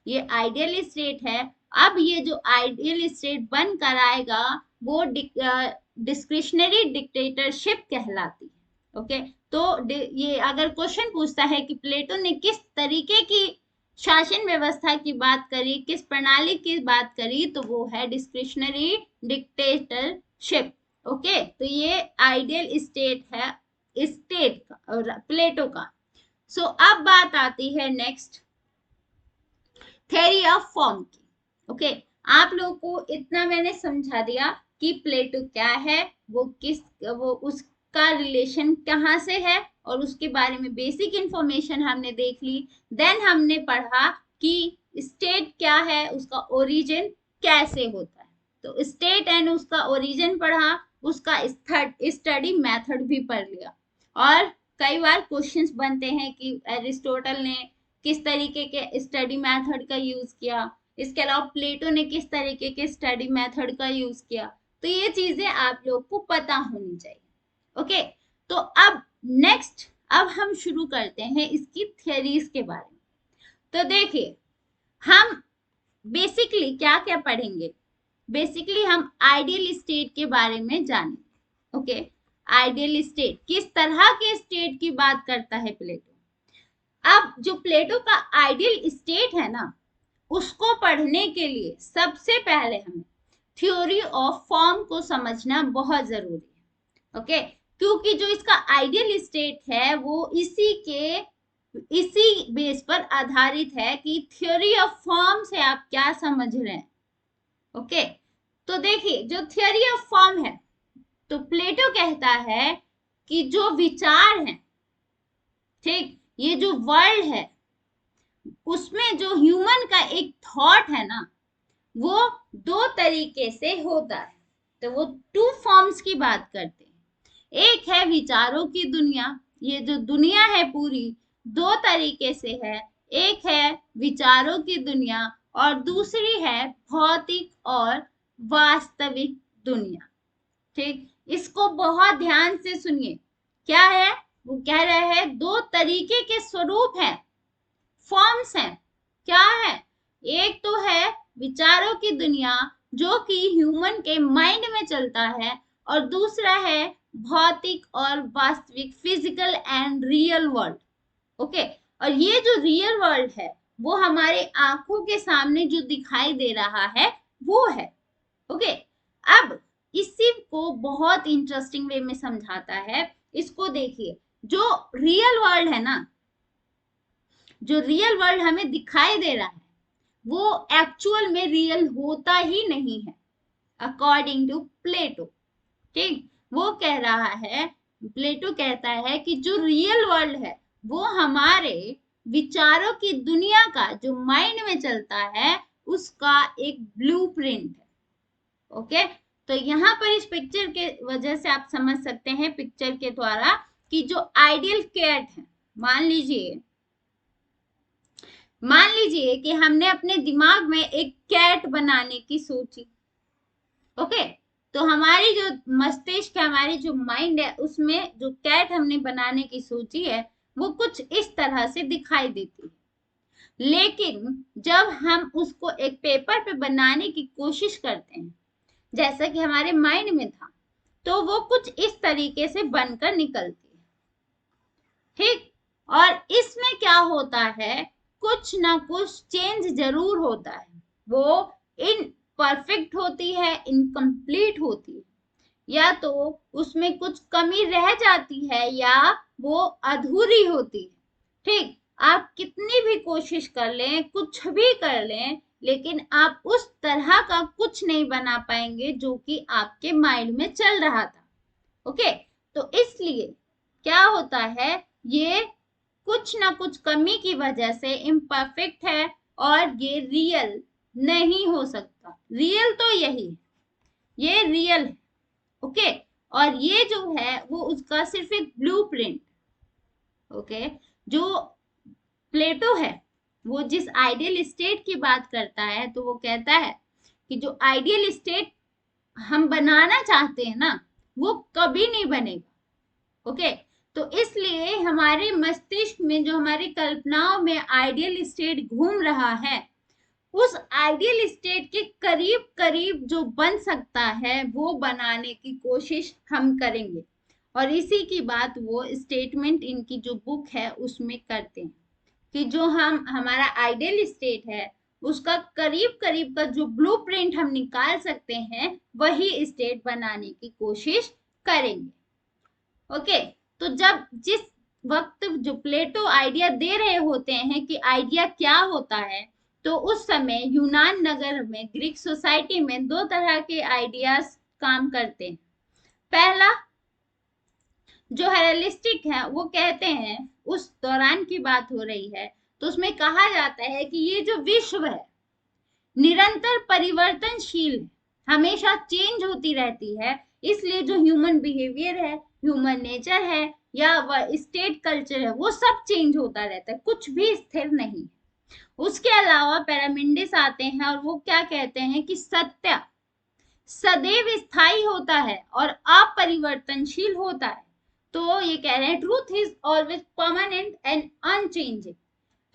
ये आइडियल स्टेट है। अब ये जो आइडियल स्टेट बन कर आएगा वो डिस्क्रिशनरी डिक्टेटरशिप कहलाती है। ओके, तो ये अगर क्वेश्चन पूछता है कि प्लेटो ने किस तरीके की शासन व्यवस्था की बात करी, किस प्रणाली की बात करी, तो वो है डिस्क्रिशनरी डिक्टेटरशिप। ओके, तो ये आइडियल स्टेट है स्टेट का, प्लेटो का। सो अब बात आती है नेक्स्ट थ्योरी ऑफ फॉर्म की। ओके, आप लोगों को इतना मैंने समझा दिया कि प्लेटो क्या है, वो उसका रिलेशन कहाँ से है, और उसके बारे में बेसिक इंफॉर्मेशन हमने देख ली। देन हमने पढ़ा कि स्टेट क्या है, उसका ओरिजिन कैसे होता है। तो स्टेट एंड उसका ओरिजिन पढ़ा, उसका स्टडी मेथड भी पढ़ लिया। और कई बार क्वेश्चंस बनते हैं कि एरिस्टोटल ने किस तरीके के स्टडी मेथड का यूज किया, इसके अलावा प्लेटो ने किस तरीके के स्टडी मेथड का यूज किया, तो ये चीजें आप लोग को पता होनी चाहिए। ओके, तो अब नेक्स्ट अब हम शुरू करते हैं इसकी थ्योरीज के बारे में। तो देखिए, हम बेसिकली क्या क्या पढ़ेंगे। बेसिकली हम आइडियल स्टेट के बारे में जानेंगे। ओके, आइडियल स्टेट, किस तरह के स्टेट की बात करता है प्लेटो। अब जो प्लेटो का आइडियल स्टेट है ना, उसको पढ़ने के लिए सबसे पहले हमें थ्योरी ऑफ फॉर्म को समझना बहुत जरूरी है। ओके, क्योंकि जो इसका आइडियल स्टेट है वो इसी बेस पर आधारित है कि थ्योरी ऑफ फॉर्म से आप क्या समझ रहे हैं। ओके, तो देखिए जो थ्योरी ऑफ फॉर्म है, तो प्लेटो कहता है कि जो विचार है, ठीक, ये जो वर्ल्ड है उसमें जो ह्यूमन का एक थॉट है ना, वो दो तरीके से होता है। तो वो टू फॉर्म्स की बात करते हैं। एक है विचारों की दुनिया, ये जो दुनिया है पूरी दो तरीके से है। एक है विचारों की दुनिया और दूसरी है भौतिक और वास्तविक दुनिया। ठीक, इसको बहुत ध्यान से सुनिए। क्या है वो कह रहे हैं, दो तरीके के स्वरूप हैं, फॉर्म्स हैं। क्या है, एक तो है विचारों की दुनिया जो कि ह्यूमन के माइंड में चलता है, और दूसरा है भौतिक और वास्तविक, physical and real world. Okay, और ये जो रियल वर्ल्ड है वो हमारे आंखों के सामने जो दिखाई दे रहा है वो है। ओके, अब इसी को बहुत इंटरेस्टिंग वे में समझाता है। इसको देखिए, जो रियल वर्ल्ड है ना, जो रियल वर्ल्ड हमें दिखाई दे रहा है वो एक्चुअल में रियल होता ही नहीं है, अकॉर्डिंग टू प्लेटो। ठीक, वो कह रहा है, प्लेटो कहता है कि जो रियल वर्ल्ड है वो हमारे विचारों की दुनिया का, जो माइंड में चलता है, उसका एक ब्लूप्रिंट है। ओके, तो यहाँ पर इस पिक्चर के वजह से आप समझ सकते हैं, पिक्चर के द्वारा, कि जो आइडियल कैट है, मान लीजिए कि हमने अपने दिमाग में एक कैट बनाने की सोची। ओके, तो हमारी जो मस्तिष्क है, हमारी जो माइंड है, उसमें जो कैट हमने बनाने की सोची है वो कुछ इस तरह से दिखाई देती है। लेकिन जब हम उसको एक पेपर पे बनाने की कोशिश करते हैं, जैसा कि हमारे माइंड में था, तो वो कुछ इस तरीके से बनकर निकलती है, ठीक। और इसमें क्या होता है, कुछ ना कुछ चेंज जरूर होता है, वो इनपरफेक्ट होती है, इनकम्प्लीट होती है, या तो उसमें कुछ कमी रह जाती है या वो अधूरी होती है, ठीक। आप कितनी भी कोशिश कर लें, कुछ भी कर लें, लेकिन आप उस तरह का कुछ नहीं बना पाएंगे जो कि आपके माइंड में चल रहा था। ओके, तो इसलिए क्या होता है, ये कुछ ना कुछ कमी की वजह से इम्परफेक्ट है और ये रियल नहीं हो सकता। रियल तो यही है, ये रियल है, ओके। और ये जो है वो उसका सिर्फ एक ब्लूप्रिंट, ओके। जो प्लेटो है वो जिस आइडियल स्टेट की बात करता है, तो वो कहता है कि जो आइडियल स्टेट हम बनाना चाहते हैं ना, वो कभी नहीं बनेगा, ओके। तो इसलिए हमारे मस्तिष्क में, जो हमारी कल्पनाओं में आइडियल स्टेट घूम रहा है, उस आइडियल स्टेट के करीब करीब जो बन सकता है वो बनाने की कोशिश हम करेंगे। और इसी की बात वो स्टेटमेंट इनकी जो बुक है उसमें करते हैं कि जो हमारा आइडियल स्टेट है उसका करीब करीब का जो ब्लूप्रिंट हम निकाल सकते हैं, वही स्टेट बनाने की कोशिश करेंगे, ओके। तो जब जिस वक्त जो प्लेटो आइडिया दे रहे होते हैं कि आइडिया क्या होता है, तो उस समय यूनान नगर में, ग्रीक सोसाइटी में दो तरह के आइडियाज काम करते हैं। पहला जो हेरालिस्टिक है, वो कहते हैं, उस दौरान की बात हो रही है, तो उसमें कहा जाता है कि ये जो विश्व है निरंतर परिवर्तनशील है, हमेशा चेंज होती रहती है, इसलिए जो ह्यूमन बिहेवियर है, ह्यूमन नेचर है, या वह स्टेट कल्चर है, वो सब चेंज होता रहता है, कुछ भी स्थिर नहीं। उसके अलावा पैरामिंडिस आते हैं और वो क्या कहते हैं कि सत्य सदैव स्थायी होता है और अपरिवर्तनशील होता है। तो ये कह रहे हैं truth is always permanent and unchanging.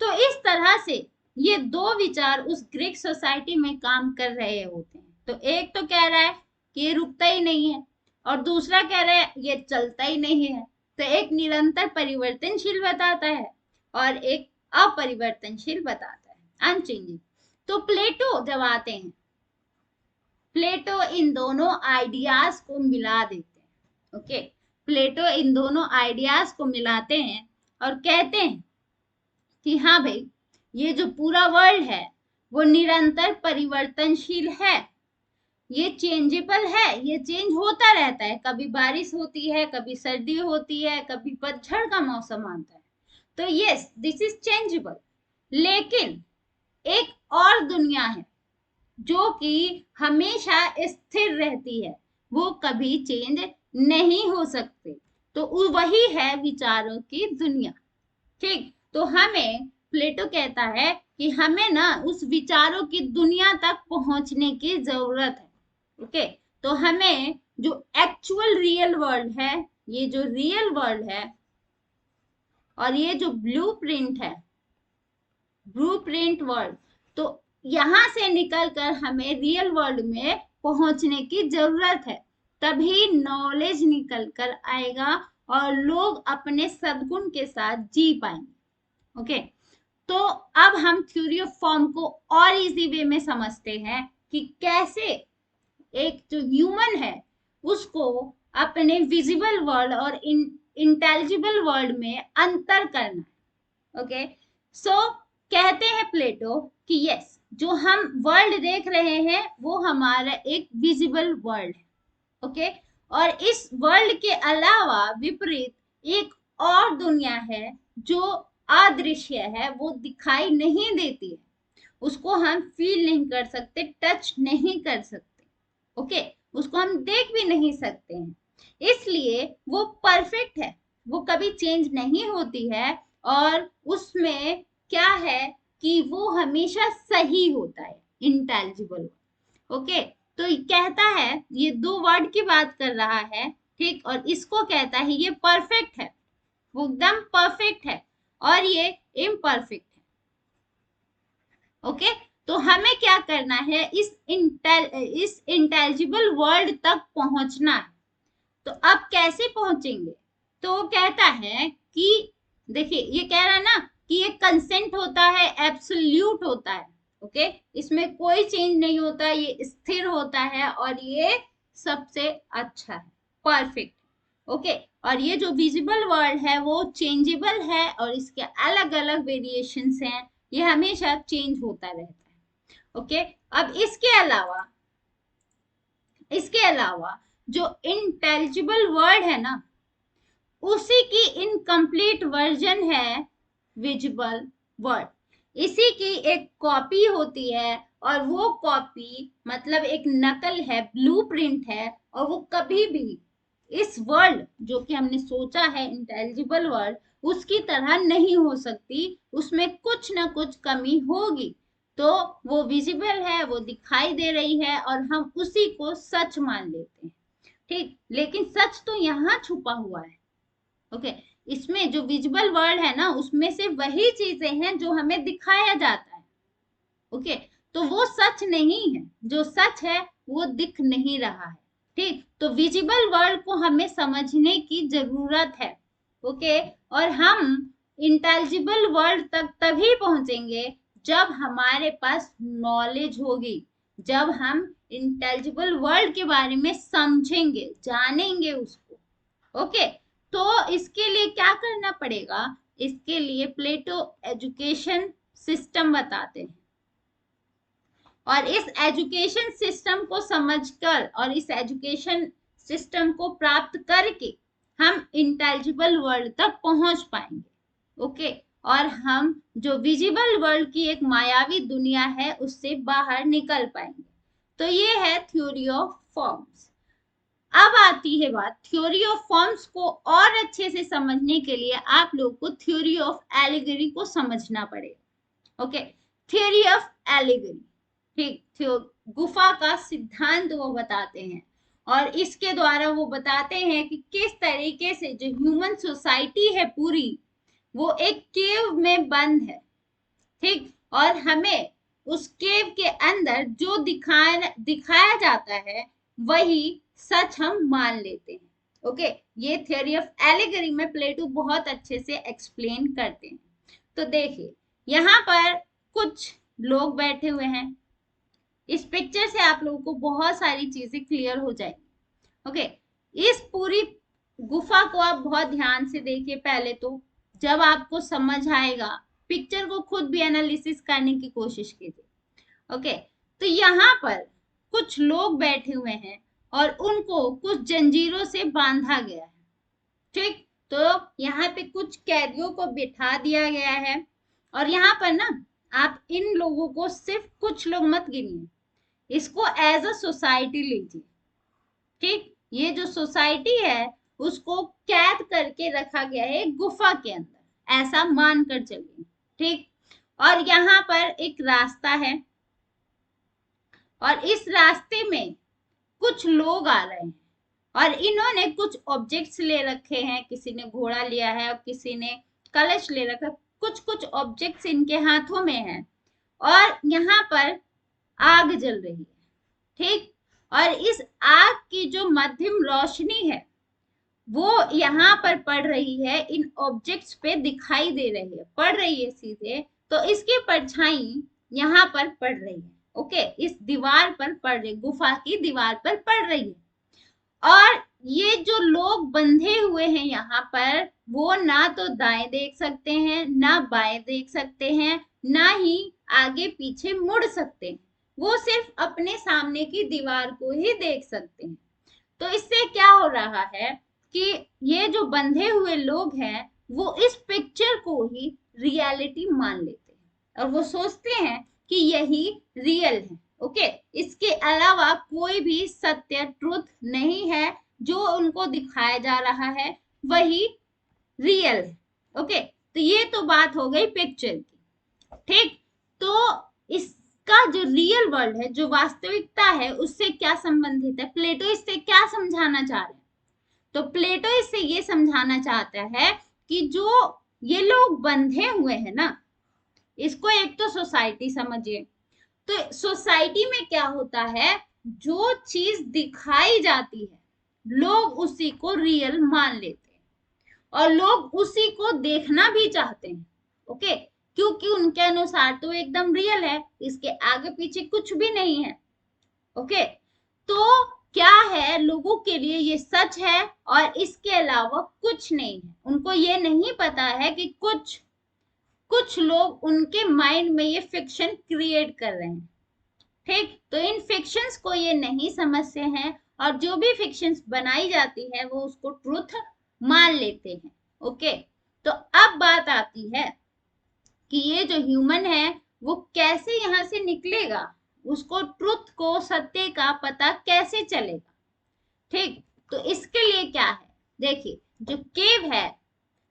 तो इस तरह से ये दो विचार उस ग्रीक सोसाइटी में काम कर रहे होते हैं। तो एक तो कह रहा है कि ये रुकता ही नहीं है, और दूसरा कह रहा है ये चलता ही नहीं है। तो एक निरंतर परिवर्तनशील बताता है और एक अपरिवर्तनशील बताता है, अनचेंजिंग। तो प्लेटो जब आते हैं, प्लेटो इन दोनों आइडियाज को मिला देते हैं, ओके। प्लेटो इन दोनों आइडियाज को मिलाते हैं और कहते हैं कि हाँ भाई, ये जो पूरा वर्ल्ड है वो निरंतर परिवर्तनशील है, ये चेंजेबल है, ये चेंज होता रहता है, कभी बारिश होती है, कभी सर्दी होती है, कभी पतझड़ का मौसम आता है। तो यस, दिस इज चेंजेबल। लेकिन एक और दुनिया है जो कि हमेशा स्थिर रहती है, वो कभी चेंज नहीं हो सकते। तो वही है विचारों की दुनिया, ठीक। तो हमें, प्लेटो कहता है कि हमें ना उस विचारों की दुनिया तक पहुंचने की जरूरत है, ओके। तो हमें जो एक्चुअल रियल वर्ल्ड है, ये जो रियल वर्ल्ड है, और ये जो ब्लूप्रिंट है, ब्लूप्रिंट वर्ल्ड, तो यहां से निकलकर हमें रियल वर्ल्ड में पहुंचने की जरूरत है, तभी नॉलेज निकल कर आएगा और लोग अपने सद्गुण के साथ जी पाएंगे, ओके। तो अब हम थ्योरी ऑफ फॉर्म को और इजी वे में समझते हैं कि कैसे एक जो ह्यूमन है उसको अपने विजिबल वर्ल्ड और इंटेलिजिबल वर्ल्ड में अंतर करना, ओके। सो कहते हैं प्लेटो कि यस, जो हम वर्ल्ड देख रहे हैं वो हमारा एक विजिबल वर्ल्ड है, ओके। और इस वर्ल्ड के अलावा विपरीत एक और दुनिया है जो अदृश्य है, वो दिखाई नहीं देती है, उसको हम फील नहीं कर सकते, टच नहीं कर सकते, ओके। उसको हम देख भी नहीं सकते हैं, इसलिए वो परफेक्ट है, वो कभी चेंज नहीं होती है, और उसमें क्या है कि वो हमेशा सही होता है, इंटेलिजिबल, ओके। तो कहता है, ये दो वर्ड की बात कर रहा है, ठीक। और इसको कहता है ये परफेक्ट है, वो एकदम परफेक्ट है, और ये इम्परफेक्ट है, ओके। तो हमें क्या करना है, इस इंटेलिजिबल वर्ल्ड तक पहुंचना है, तो अब कैसे पहुंचेंगे? तो वो कहता है कि देखिए ये कह रहा है ना कि ये कंसेंट होता है, एब्सोल्यूट होता है, ओके, इसमें कोई चेंज नहीं होता, ये स्थिर होता है और ये सबसे अच्छा है, परफेक्ट, ओके। और ये जो विजिबल वर्ल्ड है वो चेंजेबल है और इसके अलग अलग वेरिएशंस हैं, ये हमेशा चेंज होता रहता है, ओके। अब इसके अलावा जो इंटेलिजिबल वर्ड है ना, उसी की इनकम्प्लीट वर्जन है विजिबल वर्ड। इसी की एक कॉपी होती है और वो कॉपी मतलब एक नकल है, ब्लूप्रिंट है, और वो कभी भी इस वर्ल्ड जो कि हमने सोचा है इंटेलिजिबल वर्ल्ड उसकी तरह नहीं हो सकती, उसमें कुछ ना कुछ कमी होगी। तो वो विजिबल है, वो दिखाई दे रही है और हम उसी को सच मान लेते हैं, ठीक। लेकिन सच तो यहाँ छुपा हुआ है, ओके। इसमें जो विजिबल वर्ल्ड है ना उसमें से वही चीजें हैं जो हमें दिखाया जाता है, ओके। तो वो सच नहीं है, जो सच है वो दिख नहीं रहा है, ठीक। तो विजिबल वर्ल्ड को हमें समझने की जरूरत है, ओके। और हम इंटेलिजिबल वर्ल्ड तक तभी पहुंचेंगे जब हमारे पास नॉलेज होगी, जब हम इंटेलिजिबल वर्ल्ड के बारे में समझेंगे, जानेंगे उसको, ओके। तो इसके लिए क्या करना पड़ेगा? इसके लिए प्लेटो एजुकेशन सिस्टम बताते हैं और इस एजुकेशन सिस्टम को समझकर और इस एजुकेशन सिस्टम को प्राप्त करके हम इंटेलिजिबल वर्ल्ड तक पहुंच पाएंगे, ओके। और हम जो विजिबल वर्ल्ड की एक मायावी दुनिया है उससे बाहर निकल पाएंगे। तो ये है थ्योरी ऑफ फॉर्म्स। अब आती है बात थ्योरी ऑफ फॉर्म्स को और अच्छे से समझने के लिए आप लोग को थ्योरी ऑफ एलिगरी को समझना पड़ेगा, ओके। थ्योरी ऑफ एलिगरी, ठीक, गुफा का सिद्धांत वो बताते हैं और इसके द्वारा वो बताते हैं कि किस तरीके से जो ह्यूमन सोसाइटी है पूरी वो एक केव में बंद है, ठीक। और हमें उस केव के अंदर जो दिखाया जाता है वही सच हम मान लेते हैं, ओके। ये थ्योरी ऑफ एलिगरी में प्लेटो बहुत अच्छे से एक्सप्लेन करते हैं। तो देखिए यहाँ पर कुछ लोग बैठे हुए हैं, इस पिक्चर से आप लोगों को बहुत सारी चीजें क्लियर हो जाएगी, ओके। इस पूरी गुफा को आप बहुत ध्यान से देखिए। पहले तो जब आपको समझ आएगा पिक्चर को खुद भी एनालिसिस करने की कोशिश कीजिए, ओके। तो यहाँ पर कुछ लोग बैठे हुए हैं और उनको कुछ जंजीरों से बांधा गया है, ठीक। तो यहाँ पे कुछ कैदियों को बिठा दिया गया है और यहाँ पर ना आप इन लोगों को सिर्फ कुछ लोग मत गिनिए, इसको एज अ सोसाइटी लीजिए, ठीक। ये जो सोसाइटी है उसको कैद करके रखा गया है गुफा के अंदर, ऐसा मानकर चलिए, ठीक। और यहाँ पर एक रास्ता है और इस रास्ते में कुछ लोग आ रहे हैं और इन्होंने कुछ ऑब्जेक्ट्स ले रखे हैं, किसी ने घोड़ा लिया है और किसी ने कलश ले रखा है, कुछ कुछ ऑब्जेक्ट्स इनके हाथों में है और यहाँ पर आग जल रही है, ठीक। और इस आग की जो मध्यम रोशनी है वो यहाँ पर पड़ रही है, इन ऑब्जेक्ट्स पे दिखाई दे रही है, पड़ रही है सीधे, तो इसकी परछाई यहाँ पर पड़ रही है, ओके। इस दीवार पर पड़ रही, गुफा की दीवार पर पड़ रही है। और ये जो लोग बंधे हुए हैं यहाँ पर वो ना तो दाएं देख सकते हैं, ना बाएं देख सकते हैं, ना ही आगे पीछे मुड़ सकते हैं, वो सिर्फ अपने सामने की दीवार को ही देख सकते हैं। तो इससे क्या हो रहा है कि ये जो बंधे हुए लोग हैं वो इस पिक्चर को ही रियलिटी मान लेते हैं और वो सोचते हैं कि यही रियल है, ओके। इसके अलावा कोई भी सत्य ट्रुथ नहीं है, जो उनको दिखाया जा रहा है वही रियल है, ओके। तो ये तो बात हो गई पिक्चर की, ठीक। तो इसका जो रियल वर्ल्ड है, जो वास्तविकता है, उससे क्या संबंधित है? प्लेटो इससे क्या समझाना चाह रहे हैं? तो प्लेटो इससे ये समझाना चाहता है कि जो ये लोग बंधे हुए हैं ना, इसको एक तो सोसाइटी समझिए। तो सोसाइटी में क्या होता है, जो चीज दिखाई जाती है लोग उसी को रियल मान लेते हैं और लोग उसी को देखना भी चाहते हैं। ओके, क्योंकि उनके अनुसार तो एकदम रियल है, इसके आगे पीछे कुछ भी नहीं है। ओके, तो क्या है, लोगों के लिए ये सच है और इसके अलावा कुछ नहीं है। उनको ये नहीं पता है कि कुछ लोग उनके माइंड में ये फिक्शन क्रिएट कर रहे हैं। ठीक, तो इन फिक्शंस को ये नहीं समझते हैं और जो भी फिक्शंस बनाई जाती है वो उसको ट्रुथ मान लेते हैं। ओके, तो अब बात आती है कि ये जो ह्यूमन है वो कैसे यहाँ से निकलेगा, उसको ट्रुथ को, सत्य का पता कैसे चलेगा। ठीक, तो इसके लिए क्या है, देखिए जो केव है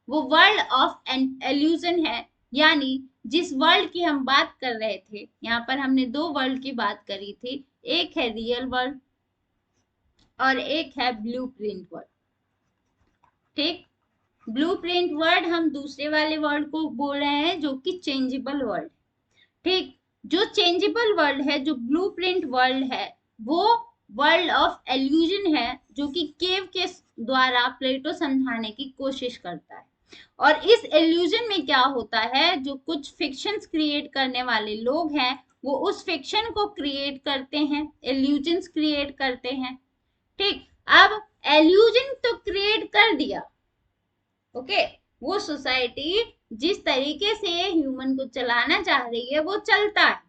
वो वर्ल्ड ऑफ एन एल्यूजन है, यानी जिस वर्ल्ड की हम बात कर रहे थे, यहाँ पर हमने दो वर्ल्ड की बात करी थी, एक है रियल वर्ल्ड और एक है ब्लूप्रिंट वर्ल्ड। ठीक, ब्लूप्रिंट वर्ल्ड हम दूसरे वाले वर्ल्ड को बोल रहे हैं जो कि चेंजेबल वर्ल्ड। ठीक, जो चेंजेबल वर्ल्ड है, जो ब्लूप्रिंट वर्ल्ड है, वो वर्ल्ड ऑफ एल्यूजन है, जो कि केव के द्वारा प्लेटो समझाने की कोशिश करता है। और इस एल्यूजन में क्या होता है, जो कुछ फिक्शंस क्रिएट करने वाले लोग हैं वो उस फिक्शन को क्रिएट करते हैं, एल्यूजन्स क्रिएट करते हैं। ठीक, अब एल्यूजन तो क्रिएट कर दिया। ओके, वो सोसाइटी जिस तरीके से ह्यूमन को चलाना चाह रही है वो चलता है,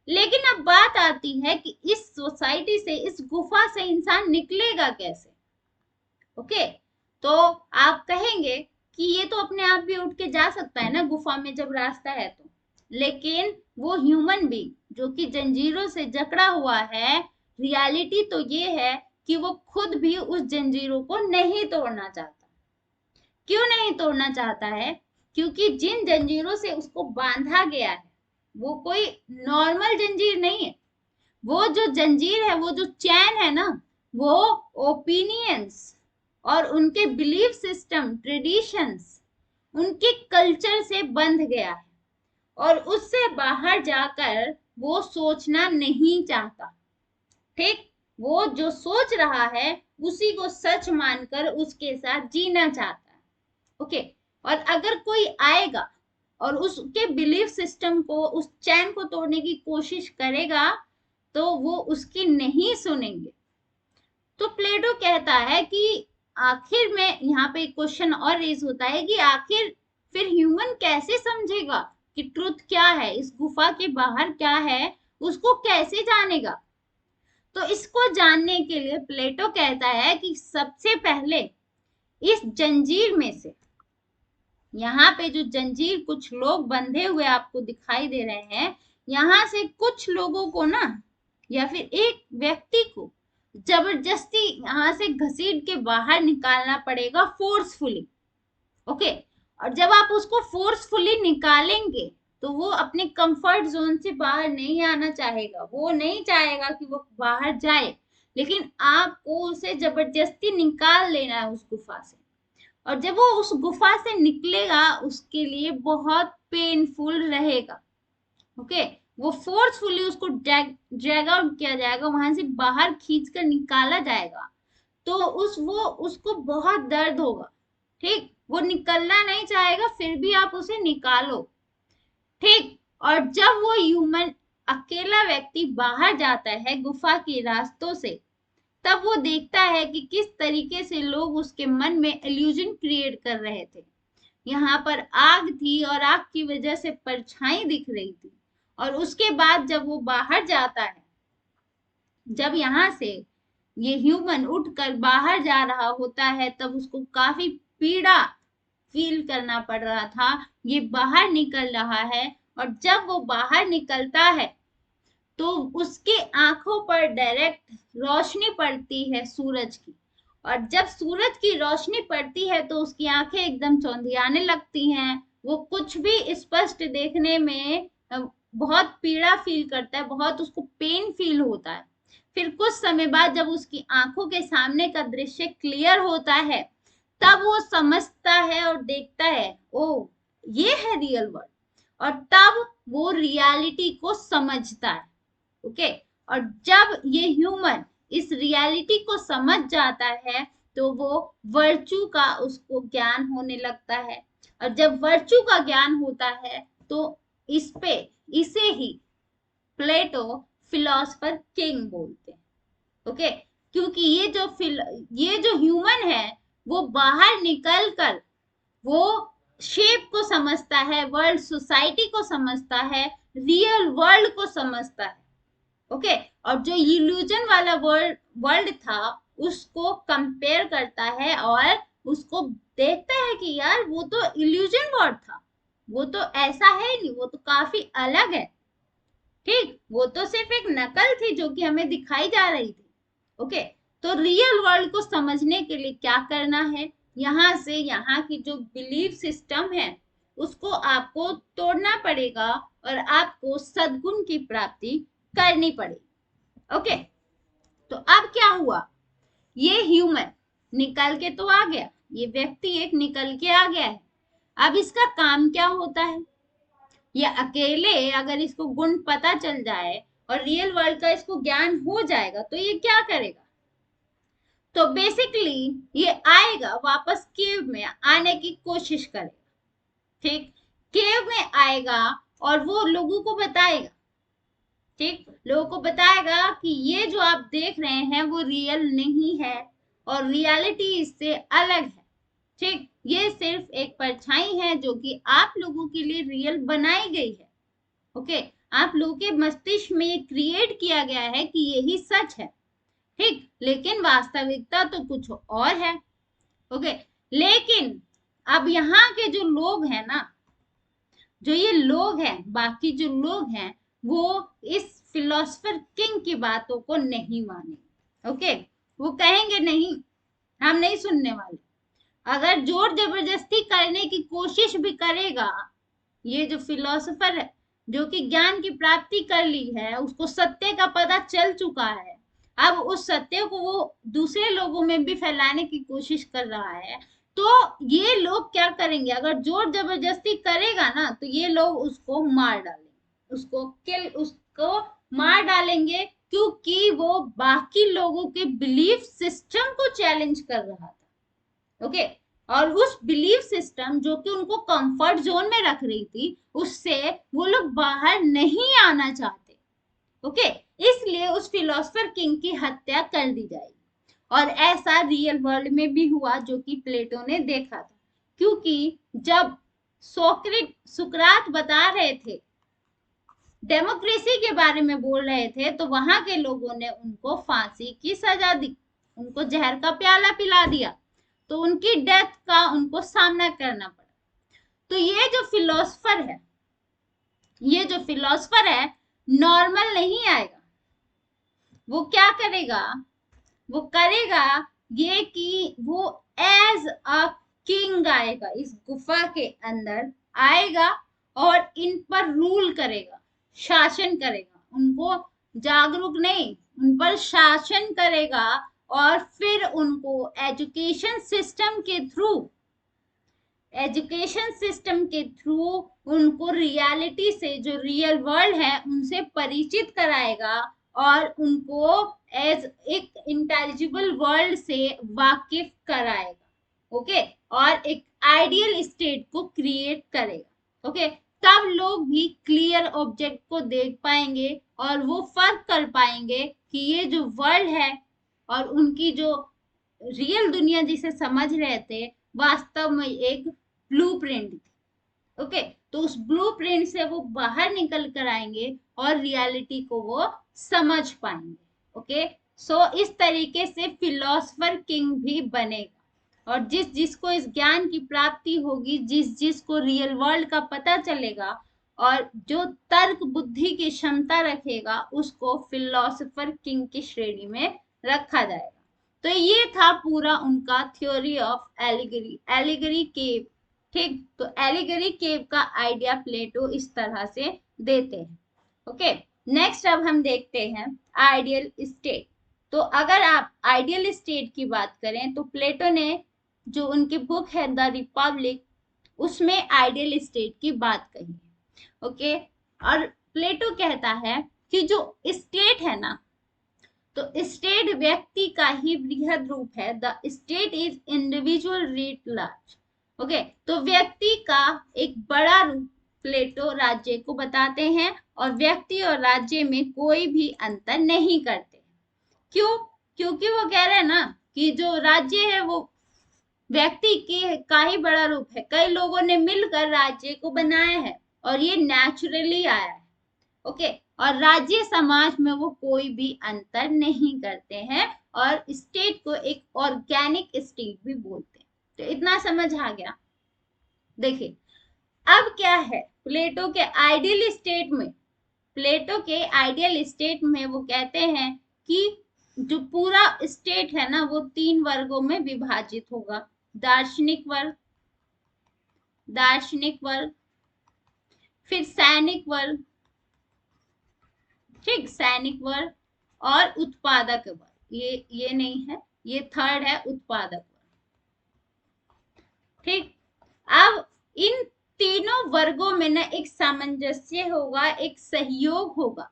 लेकिन अब बात आती है कि इस सोसाइटी से, इस गुफा से इंसान निकलेगा कैसे। ओके, तो आप कहेंगे कि ये तो अपने आप भी उठ के जा सकता है ना गुफा में जब रास्ता है तो, लेकिन वो ह्यूमन बीइंग जो कि जंजीरों से जकड़ा हुआ है, रियलिटी तो ये है कि वो खुद भी उस जंजीरों को नहीं तोड़ना चाहता। क्यों नहीं तोड़ना चाहता है, क्योंकि जिन जंजीरों से उसको बांधा गया है वो कोई नॉर्मल जंजीर नहीं है। वो जो जंजीर है, वो जो चैन है ना, वो ओपिनियंस और उनके बिलीफ सिस्टम, ट्रेडिशंस, उनके कल्चर से बंध गया है और उससे बाहर जाकर वो सोचना नहीं चाहता। ठीक, वो जो सोच रहा है उसी को सच मानकर उसके साथ जीना चाहता है। ओके, और अगर कोई आएगा और उसके बिलीफ सिस्टम को, उस चैन को तोड़ने की कोशिश करेगा तो वो उसकी नहीं सुनेंगे। तो प्लेटो कहता है कि आखिर में यहाँ पे क्वेश्चन और रेज होता है कि आखिर फिर ह्यूमन कैसे समझेगा कि ट्रुथ क्या है, इस गुफा के बाहर क्या है, उसको कैसे जानेगा। तो इसको जानने के लिए प्लेटो कहता है कि सबसे पहले इस जंजीर में से, यहाँ पे जो जंजीर कुछ लोग बंधे हुए आपको दिखाई दे रहे हैं, यहाँ से कुछ लोगों को ना, या फिर एक व्यक्ति को जबरदस्ती यहाँ से घसीट के बाहर निकालना पड़ेगा, फोर्सफुली। ओके, और जब आप उसको फोर्सफुली निकालेंगे तो वो अपने कंफर्ट जोन से बाहर नहीं आना चाहेगा, वो नहीं चाहेगा कि वो बाहर जाए, लेकिन आपको उसे जबरदस्ती निकाल लेना है उस गुफा से। और जब वो उस गुफा से निकलेगा उसके लिए बहुत पेनफुल रहेगा। ओके, वो फोर्सफुली उसको ड्रैग आउट किया जाएगा, वहां से बाहर खींच कर निकाला जाएगा, तो उसको बहुत दर्द होगा। ठीक, वो निकलना नहीं चाहेगा, फिर भी आप उसे निकालो। ठीक, और जब वो ह्यूमन, अकेला व्यक्ति बाहर जाता है गुफा के रास्तों से, तब वो देखता है कि किस तरीके से लोग उसके मन में इल्यूजन क्रिएट कर रहे थे। यहाँ पर आग थी और आग की वजह से परछाई दिख रही थी। और उसके बाद जब वो बाहर जाता है, जब यहाँ से ये ह्यूमन उठकर बाहर जा रहा होता है, तब उसको काफी पीड़ा फील करना पड़ रहा था। ये बाहर निकल रहा है और जब वो बाहर निकलता है तो उसके आंखों पर डायरेक्ट रोशनी पड़ती है सूरज की, और जब सूरज की रोशनी पड़ती है तो उसकी आंखें एकदम चौंधियाने लगती हैं। वो कुछ भी स्पष्ट देखने में बहुत पीड़ा फील करता है, बहुत उसको पेन फील होता है। फिर कुछ समय बाद जब उसकी आंखों के सामने का दृश्य क्लियर होता है, तब वो समझता है और देखता है, ओ ये है रियल वर्ल्ड, और तब वो रियलिटी को समझता है। ओके, और जब ये ह्यूमन इस रियलिटी को समझ जाता है तो वो वर्चू का उसको ज्ञान होने लगता है। और जब वर्चू का ज्ञान होता है तो इसे ही प्लेटो फिलोसफर किंग बोलते हैं। ओके, क्योंकि ये जो ह्यूमन है वो बाहर निकल कर वो शेप को समझता है, वर्ल्ड सोसाइटी को समझता है, रियल वर्ल्ड को समझता है। ओके, और जो इल्यूजन वाला वर्ल्ड था उसको कंपेयर करता है और उसको देखता है कि यार वो तो इल्यूजन वर्ल्ड था, वो तो ऐसा है नहीं, वो तो काफी अलग है। ठीक, वो तो सिर्फ एक नकल थी जो कि हमें दिखाई जा रही थी। ओके, तो रियल वर्ल्ड को समझने के लिए क्या करना है, यहाँ से यहाँ की जो बिलीफ सिस्टम है उसको आपको तोड़ना पड़ेगा और आपको सद्गुण की प्राप्ति करनी पड़ेगी। ओके, तो अब क्या हुआ, ये ह्यूमन निकल के तो आ गया, ये व्यक्ति एक निकल के आ गया है। अब इसका काम क्या होता है, ये अकेले अगर इसको गुण पता चल जाए और रियल वर्ल्ड का इसको ज्ञान हो जाएगा तो ये क्या करेगा, तो बेसिकली ये आएगा वापस केव में आने की कोशिश करेगा। ठीक, केव में आएगा और वो लोगों को बताएगा, ठीक, लोगों को बताएगा कि ये जो आप देख रहे हैं वो रियल नहीं है और रियलिटी इससे अलग है। ठीक, ये सिर्फ एक परछाई है जो कि आप लोगों के लिए रियल बनाई गई है। ओके, आप लोगों के मस्तिष्क में ये क्रिएट किया गया है कि यही सच है। ठीक, लेकिन वास्तविकता तो कुछ और है। ओके, लेकिन अब यहाँ के जो लोग हैं ना, जो ये लोग हैं, बाकी जो लोग हैं वो इस फिलोसफर किंग की बातों को नहीं मानेंगे। ओके, वो कहेंगे नहीं, हम नहीं सुनने वाले। अगर जोर जबरदस्ती करने की कोशिश भी करेगा, ये जो फिलोसोफर है जो कि ज्ञान की प्राप्ति कर ली है, उसको सत्य का पता चल चुका है, अब उस सत्य को वो दूसरे लोगों में भी फैलाने की कोशिश कर रहा है, तो ये लोग क्या करेंगे, अगर जोर जबरदस्ती करेगा ना तो ये लोग उसको मार डालेंगे, उसको मार डालेंगे, क्योंकि वो बाकी लोगों के बिलीफ सिस्टम को चैलेंज कर रहा था। ओके, और उस बिलीफ सिस्टम जो कि उनको कंफर्ट जोन में रख रही थी, उससे वो लोग बाहर नहीं आना चाहते। ओके, इसलिए उस फिलोसफर किंग की हत्या कर दी जाएगी। और ऐसा रियल वर्ल्ड में भी हुआ जो कि प्लेटो ने देखा था, क्योंकि जब सुकरात बता रहे थे, डेमोक्रेसी के बारे में बोल रहे थे, तो वहां के लोगों ने उनको फांसी की सजा दी, उनको जहर का प्याला पिला दिया, तो उनकी डेथ का उनको सामना करना पड़ा। तो ये जो फिलोसफर है नॉर्मल नहीं आएगा, वो क्या करेगा, वो करेगा ये कि वो एज अ किंग आएगा, इस गुफा के अंदर आएगा और इन पर रूल करेगा, शासन करेगा, उनको जागरूक नहीं, उन पर शासन करेगा। और फिर उनको एजुकेशन सिस्टम के थ्रू उनको रियलिटी से, जो रियल वर्ल्ड है उनसे परिचित कराएगा और उनको एज एक इंटेलिजिबल वर्ल्ड से वाकिफ कराएगा। ओके, और एक आइडियल स्टेट को क्रिएट करेगा। ओके, तब लोग भी क्लियर ऑब्जेक्ट को देख पाएंगे और वो फर्क कर पाएंगे कि ये जो वर्ल्ड है और उनकी जो रियल दुनिया जिसे समझ रहे थे वास्तव में एक ब्लूप्रिंट थी। ओके, तो उस ब्लूप्रिंट से वो बाहर निकल कर आएंगे और रियलिटी को वो समझ पाएंगे। ओके, सो इस तरीके से फिलोसफर किंग भी बनेगा और जिसको इस ज्ञान की प्राप्ति होगी, जिसको रियल वर्ल्ड का पता चलेगा और जो तर्क बुद्धि की क्षमता रखेगा, उसको फिलोसफर किंग की श्रेणी में रखा जाएगा। तो ये था पूरा उनका थ्योरी ऑफ एलिगरी केव। ठीक, तो एलिगरी केव का आइडिया प्लेटो इस तरह से देते हैं। ओके, नेक्स्ट अब हम देखते हैं आइडियल स्टेट। तो अगर आप आइडियल स्टेट की बात करें तो प्लेटो ने जो उनकी बुक है द रिपब्लिक, उसमें आइडियल स्टेट की बात कही है। ओके, और प्लेटो कहता है कि जो स्टेट है ना, तो स्टेट व्यक्ति का ही बृहद रूप है। The state is individual writ large. Okay, तो व्यक्ति का एक बड़ा रूप प्लेटो राज्य को बताते हैं, और व्यक्ति और राज्य में कोई भी अंतर नहीं करते। क्यों? क्योंकि वो कह रहे हैं ना कि जो राज्य है वो व्यक्ति की का ही बड़ा रूप है। कई लोगों ने मिलकर राज्य को बनाया है और ये नेचुरली आया है। ओके, और राज्य समाज में वो कोई भी अंतर नहीं करते हैं, और स्टेट को एक ऑर्गेनिक स्टेट भी बोलते हैं। तो इतना समझ आ गया। देखिए अब क्या है, प्लेटो के आइडियल स्टेट में, प्लेटो के आइडियल स्टेट में वो कहते हैं कि जो पूरा स्टेट है ना वो 3 वर्गों में विभाजित होगा। दार्शनिक वर्ग, दार्शनिक वर्ग, फिर सैनिक वर्ग, ठीक, सैनिक वर्ग, और उत्पादक वर्ग। ये नहीं है, ये थर्ड है, उत्पादक वर्ग। ठीक, अब इन तीनों वर्गों में ना एक सामंजस्य होगा, एक सहयोग होगा।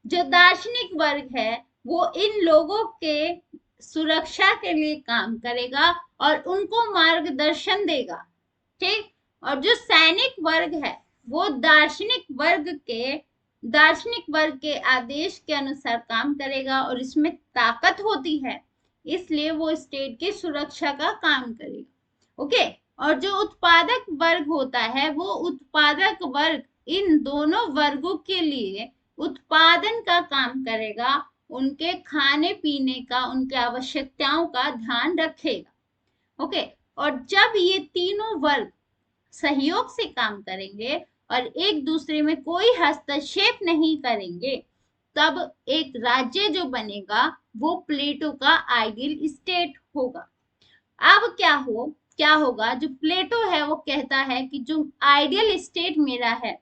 जो दार्शनिक वर्ग है वो इन लोगों के सुरक्षा के लिए काम करेगा और उनको मार्गदर्शन देगा। ठीक, और जो सैनिक वर्ग है वो दार्शनिक वर्ग के आदेश के अनुसार काम करेगा, और इसमें ताकत होती है, इसलिए वो स्टेट की सुरक्षा का काम करेगा। ओके, और जो उत्पादक वर्ग होता है वो उत्पादक वर्ग इन दोनों वर्गों के लिए उत्पादन का काम करेगा, उनके खाने पीने का, उनके आवश्यकताओं का ध्यान रखेगा। ओके, और जब ये तीनों वर्ग सहयोग से काम करेंगे और एक दूसरे में कोई हस्तक्षेप नहीं करेंगे, तब एक राज्य जो बनेगा वो प्लेटो का आइडियल स्टेट होगा। अब क्या होगा, जो प्लेटो है वो कहता है कि जो आइडियल स्टेट मेरा है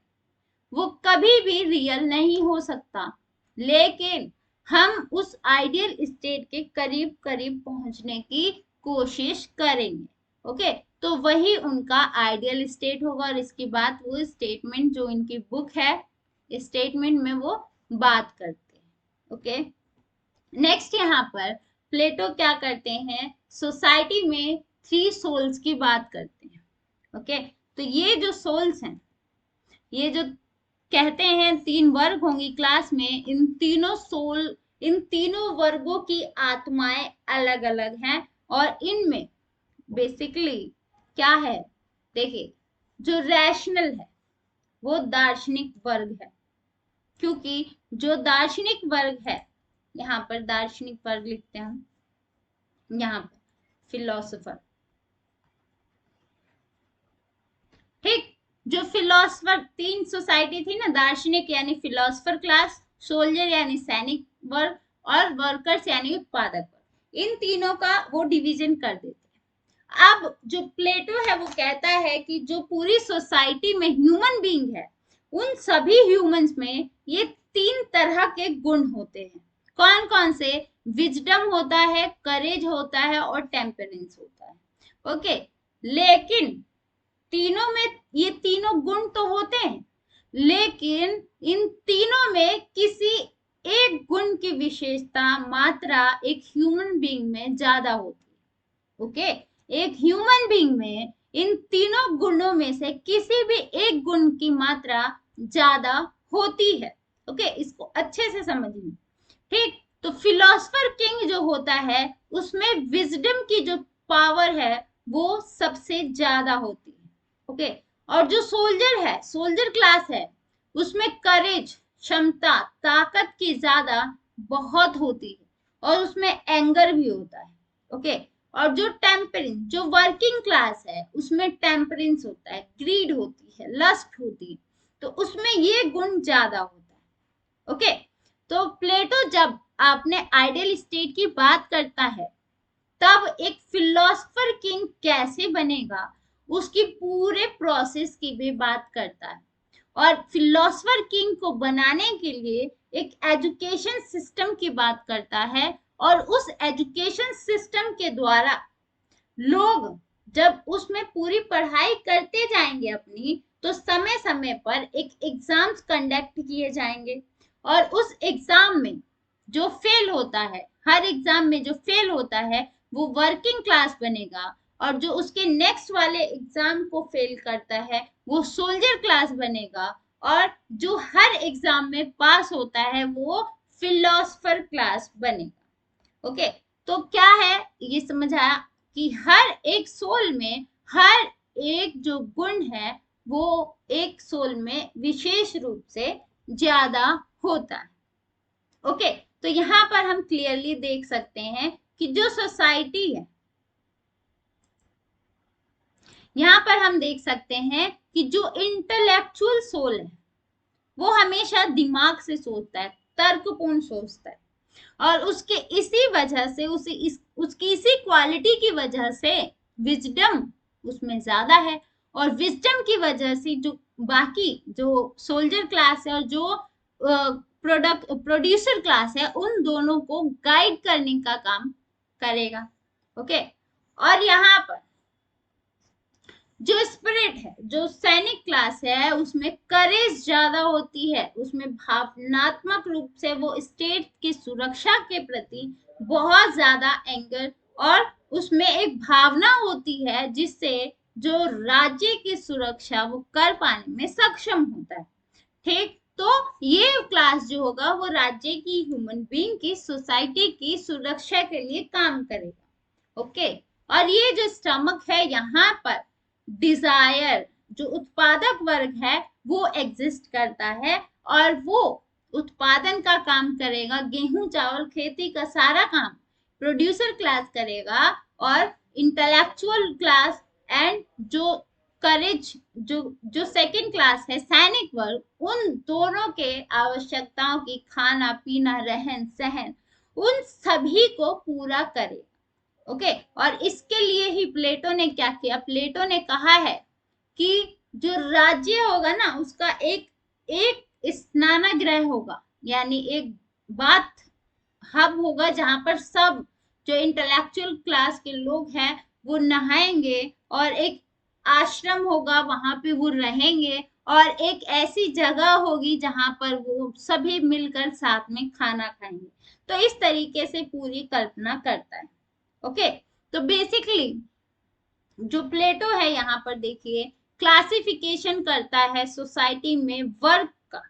वो कभी भी रियल नहीं हो सकता, लेकिन हम उस आइडियल स्टेट के करीब करीब पहुंचने की कोशिश करेंगे। ओके, तो वही उनका आइडियल स्टेट होगा, और इसके बाद वो स्टेटमेंट जो इनकी बुक है स्टेटमेंट में वो बात करते हैं। ओके, नेक्स्ट यहाँ पर प्लेटो क्या करते हैं, सोसाइटी में 3 सोल्स की बात करते हैं। ओके, तो ये जो सोल्स हैं, ये जो कहते हैं 3 वर्ग होंगी क्लास में, इन तीनों वर्गों की आत्माएं अलग अलग हैं, और इनमें बेसिकली क्या है, देखिए जो रैशनल है वो दार्शनिक वर्ग है, क्योंकि जो दार्शनिक वर्ग है, यहाँ पर दार्शनिक वर्ग लिखते हैं हम, यहाँ पर फिलोसोफर। ठीक, जो फिलोसफर 3 सोसाइटी थी ना, दार्शनिक यानी फिलोसफर क्लास, सोल्जर यानी सैनिक वर्ग, और वर्कर्स यानी उत्पादक वर्ग, इन तीनों का वो डिवीजन कर देते हैं। अब जो प्लेटो है वो कहता है कि जो पूरी सोसाइटी में ह्यूमन बीइंग है, उन सभी ह्यूमंस में ये 3 तरह के गुण होते हैं। कौन कौन से? विजडम होता है, करेज होता है, और टेम्परेंस होता है। ओके, लेकिन तीनों में ये तीनों गुण तो होते हैं, लेकिन इन तीनों में किसी एक गुण की विशेषता, मात्रा एक ह्यूमन बीइंग में ज्यादा होती है। ओके, एक ह्यूमन बीइंग में इन तीनों गुणों में से किसी भी एक गुण की मात्रा ज्यादा होती है। ओके, इसको अच्छे से समझिए। ठीक, तो फिलोसफर किंग जो होता है उसमें विजडम की जो पावर है वो सबसे ज्यादा होती है। ओके, और जो सोल्जर है, सोल्जर क्लास है, उसमें करेज, क्षमता, ताकत की ज्यादा बहुत होती है, और उसमें एंगर भी होता है। ओके, और जो टेम्परेंस, जो वर्किंग क्लास है, उसमें टेम्परेंस होता है, ग्रीड होती है, लस्ट होती है, तो उसमें ये गुण ज्यादा होता है। ओके, तो प्लेटो जब आपने आइडियल स्टेट की बात करता है, तब एक फिलोसफर किंग कैसे बनेगा उसकी पूरे प्रोसेस की भी बात करता है, और फिलोसफर किंग को बनाने के लिए एक एजुकेशन सिस्टम की बात करता है, और उस एजुकेशन सिस्टम के द्वारा लोग जब उसमें पूरी पढ़ाई करते जाएंगे अपनी, तो समय समय पर एक एग्जाम्स कंडक्ट किए जाएंगे, और उस एग्जाम में जो फेल होता है, हर एग्जाम में जो फेल होता है वो वर्किंग क्लास बनेगा, और जो उसके नेक्स्ट वाले एग्जाम को फेल करता है वो सोल्जर क्लास बनेगा, और जो हर एग्जाम में पास होता है वो फिलोसफर क्लास बनेगा। ओके, तो क्या है ये समझ आया कि हर एक सोल में हर एक जो गुण है वो एक सोल में विशेष रूप से ज्यादा होता है। ओके, तो यहाँ पर हम क्लियरली देख सकते हैं कि जो सोसाइटी है, यहाँ पर हम देख सकते हैं कि जो इंटेलेक्चुअल सोल है वो हमेशा दिमाग से सोचता है, तर्कपूर्ण सोचता है, और उसके इसी वजह से उसकी इसी क्वालिटी की वजह से विजडम उसमें ज्यादा है, और विजडम की वजह से जो बाकी जो सोल्जर क्लास है और जो प्रोड्यूसर क्लास है उन दोनों को गाइड करने का काम करेगा। ओके, और यहाँ पर जो स्पिरिट है, जो सैनिक क्लास है, उसमें करेज ज्यादा होती है, उसमें भावनात्मक रूप से वो स्टेट की सुरक्षा के प्रति बहुत ज्यादा एंगर और उसमें एक भावना होती है जिससे जो राज्य की सुरक्षा वो कर पाने में सक्षम होता है। ठीक, तो ये क्लास जो होगा वो राज्य की, ह्यूमन बीइंग की, सोसाइटी की सुरक्षा के लिए काम करेगा। ओके, और ये जो स्टमक है यहाँ पर डिजायर, जो उत्पादक वर्ग है वो एग्जिस्ट करता है, और वो उत्पादन का काम करेगा, गेहूं चावल खेती का सारा काम प्रोड्यूसर क्लास करेगा, और इंटेलेक्चुअल क्लास एंड जो करेज जो जो सेकंड क्लास है सैनिक वर्ग, उन दोनों के आवश्यकताओं की, खाना पीना रहन सहन, उन सभी को पूरा करे। ओके, और इसके लिए ही प्लेटो ने क्या किया, प्लेटो ने कहा है कि जो राज्य होगा ना उसका एक एक स्नानागृह होगा, यानी एक बात हब होगा जहां पर सब जो इंटेलेक्चुअल क्लास के लोग हैं वो नहाएंगे, और एक आश्रम होगा वहां पे वो रहेंगे, और एक ऐसी जगह होगी जहां पर वो सभी मिलकर साथ में खाना खाएंगे। तो इस तरीके से पूरी कल्पना करता है। ओके, तो बेसिकली जो प्लेटो है यहाँ पर देखिए क्लासिफिकेशन करता है सोसाइटी में वर्क का,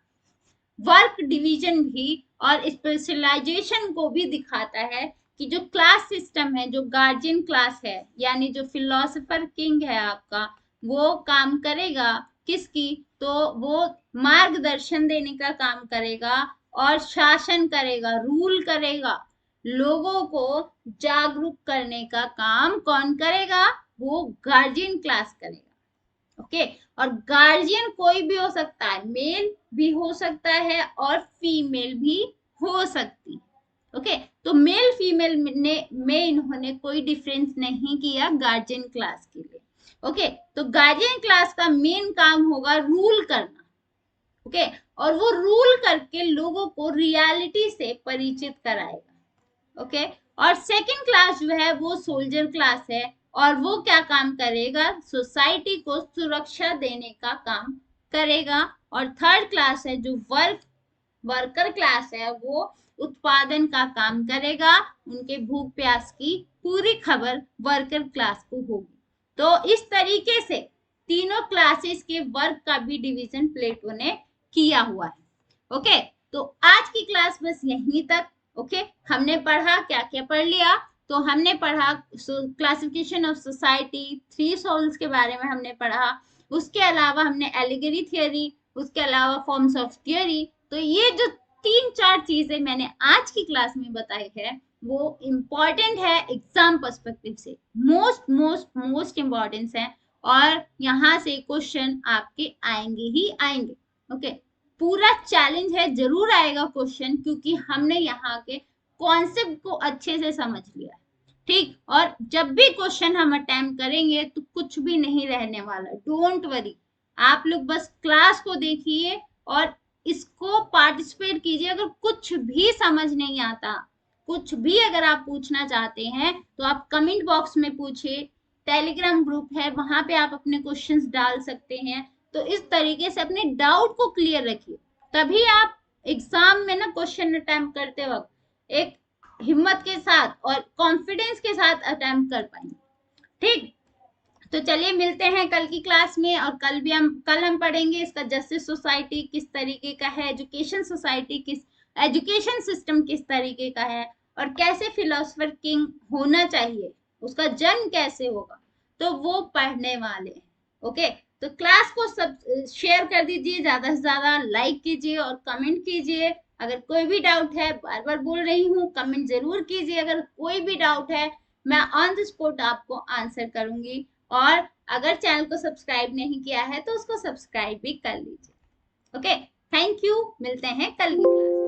वर्क डिवीजन भी और स्पेशलाइजेशन को भी दिखाता है कि जो क्लास सिस्टम है, जो गार्जियन क्लास है, यानी जो फिलोसफर किंग है आपका, वो काम करेगा किसकी, तो वो मार्गदर्शन देने का काम करेगा और शासन करेगा, रूल करेगा, लोगों को जागरूक करने का काम कौन करेगा, वो गार्जियन क्लास करेगा। ओके, और गार्जियन कोई भी हो सकता है, मेल भी हो सकता है और फीमेल भी हो सकती है। ओके, तो मेल फीमेल में इन्होंने कोई डिफरेंस नहीं किया गार्जियन क्लास के लिए। ओके, तो गार्जियन क्लास का मेन काम होगा रूल करना। ओके, और वो रूल करके लोगों को रियलिटी से परिचित कराएगा। ओके, और सेकंड क्लास जो है वो सोल्जर क्लास है, और वो क्या काम करेगा, सोसाइटी को सुरक्षा देने का काम करेगा। और थर्ड क्लास है जो वर्कर क्लास है, वो उत्पादन का काम करेगा, उनके भूख प्यास की पूरी खबर वर्कर क्लास को होगी। तो इस तरीके से तीनों क्लासेस के वर्क का भी डिवीजन प्लेटो ने किया हुआ है। ओके, तो आज की क्लास बस यहीं तक। ओके, हमने पढ़ा, क्या क्या पढ़ लिया, तो हमने पढ़ा क्लासिफिकेशन ऑफ सोसाइटी, 3 सोल्स के बारे में हमने पढ़ा, उसके अलावा हमने एलिगरी थियरी, उसके अलावा फॉर्म्स ऑफ थियरी। तो ये जो 3-4 चीजें मैंने आज की क्लास में बताई है वो इम्पॉर्टेंट है एग्जाम पर्सपेक्टिव से, मोस्ट मोस्ट मोस्ट इम्पॉर्टेंट है, और यहाँ से क्वेश्चन आपके आएंगे ही आएंगे। ओके, पूरा चैलेंज है, जरूर आएगा क्वेश्चन, क्योंकि हमने यहाँ के कॉन्सेप्ट को अच्छे से समझ लिया है। ठीक, और जब भी क्वेश्चन हम अटेम्प्ट करेंगे तो कुछ भी नहीं रहने वाला, डोंट वरी। आप लोग बस क्लास को देखिए और इसको पार्टिसिपेट कीजिए। अगर कुछ भी समझ नहीं आता, कुछ भी अगर आप पूछना चाहते हैं तो आप कमेंट बॉक्स में पूछिए, टेलीग्राम ग्रुप है वहां पे आप अपने क्वेश्चंस डाल सकते हैं। तो इस तरीके से अपने डाउट को क्लियर रखिए, तभी आप एग्जाम में ना क्वेश्चन अटेम्प्ट करते वक्त एक हिम्मत के साथ और कॉन्फिडेंस के साथ अटेम्प्ट कर पाएंगे। ठीक, तो चलिए मिलते हैं कल की क्लास में, और कल हम पढ़ेंगे इसका जस्टिस सोसाइटी किस तरीके का है, एजुकेशन सिस्टम किस तरीके का है, और कैसे फिलोसफर किंग होना चाहिए, उसका जन्म कैसे होगा, तो वो पढ़ने वाले हैं। ओके, तो क्लास को सब शेयर कर दीजिए, ज्यादा से ज्यादा लाइक कीजिए और कमेंट कीजिए। अगर कोई भी डाउट है, बार बार बोल रही हूँ, कमेंट जरूर कीजिए। अगर कोई भी डाउट है मैं ऑन द स्पॉट आपको आंसर करूंगी। और अगर चैनल को सब्सक्राइब नहीं किया है तो उसको सब्सक्राइब भी कर लीजिए। ओके, थैंक यू, मिलते हैं कल की क्लास।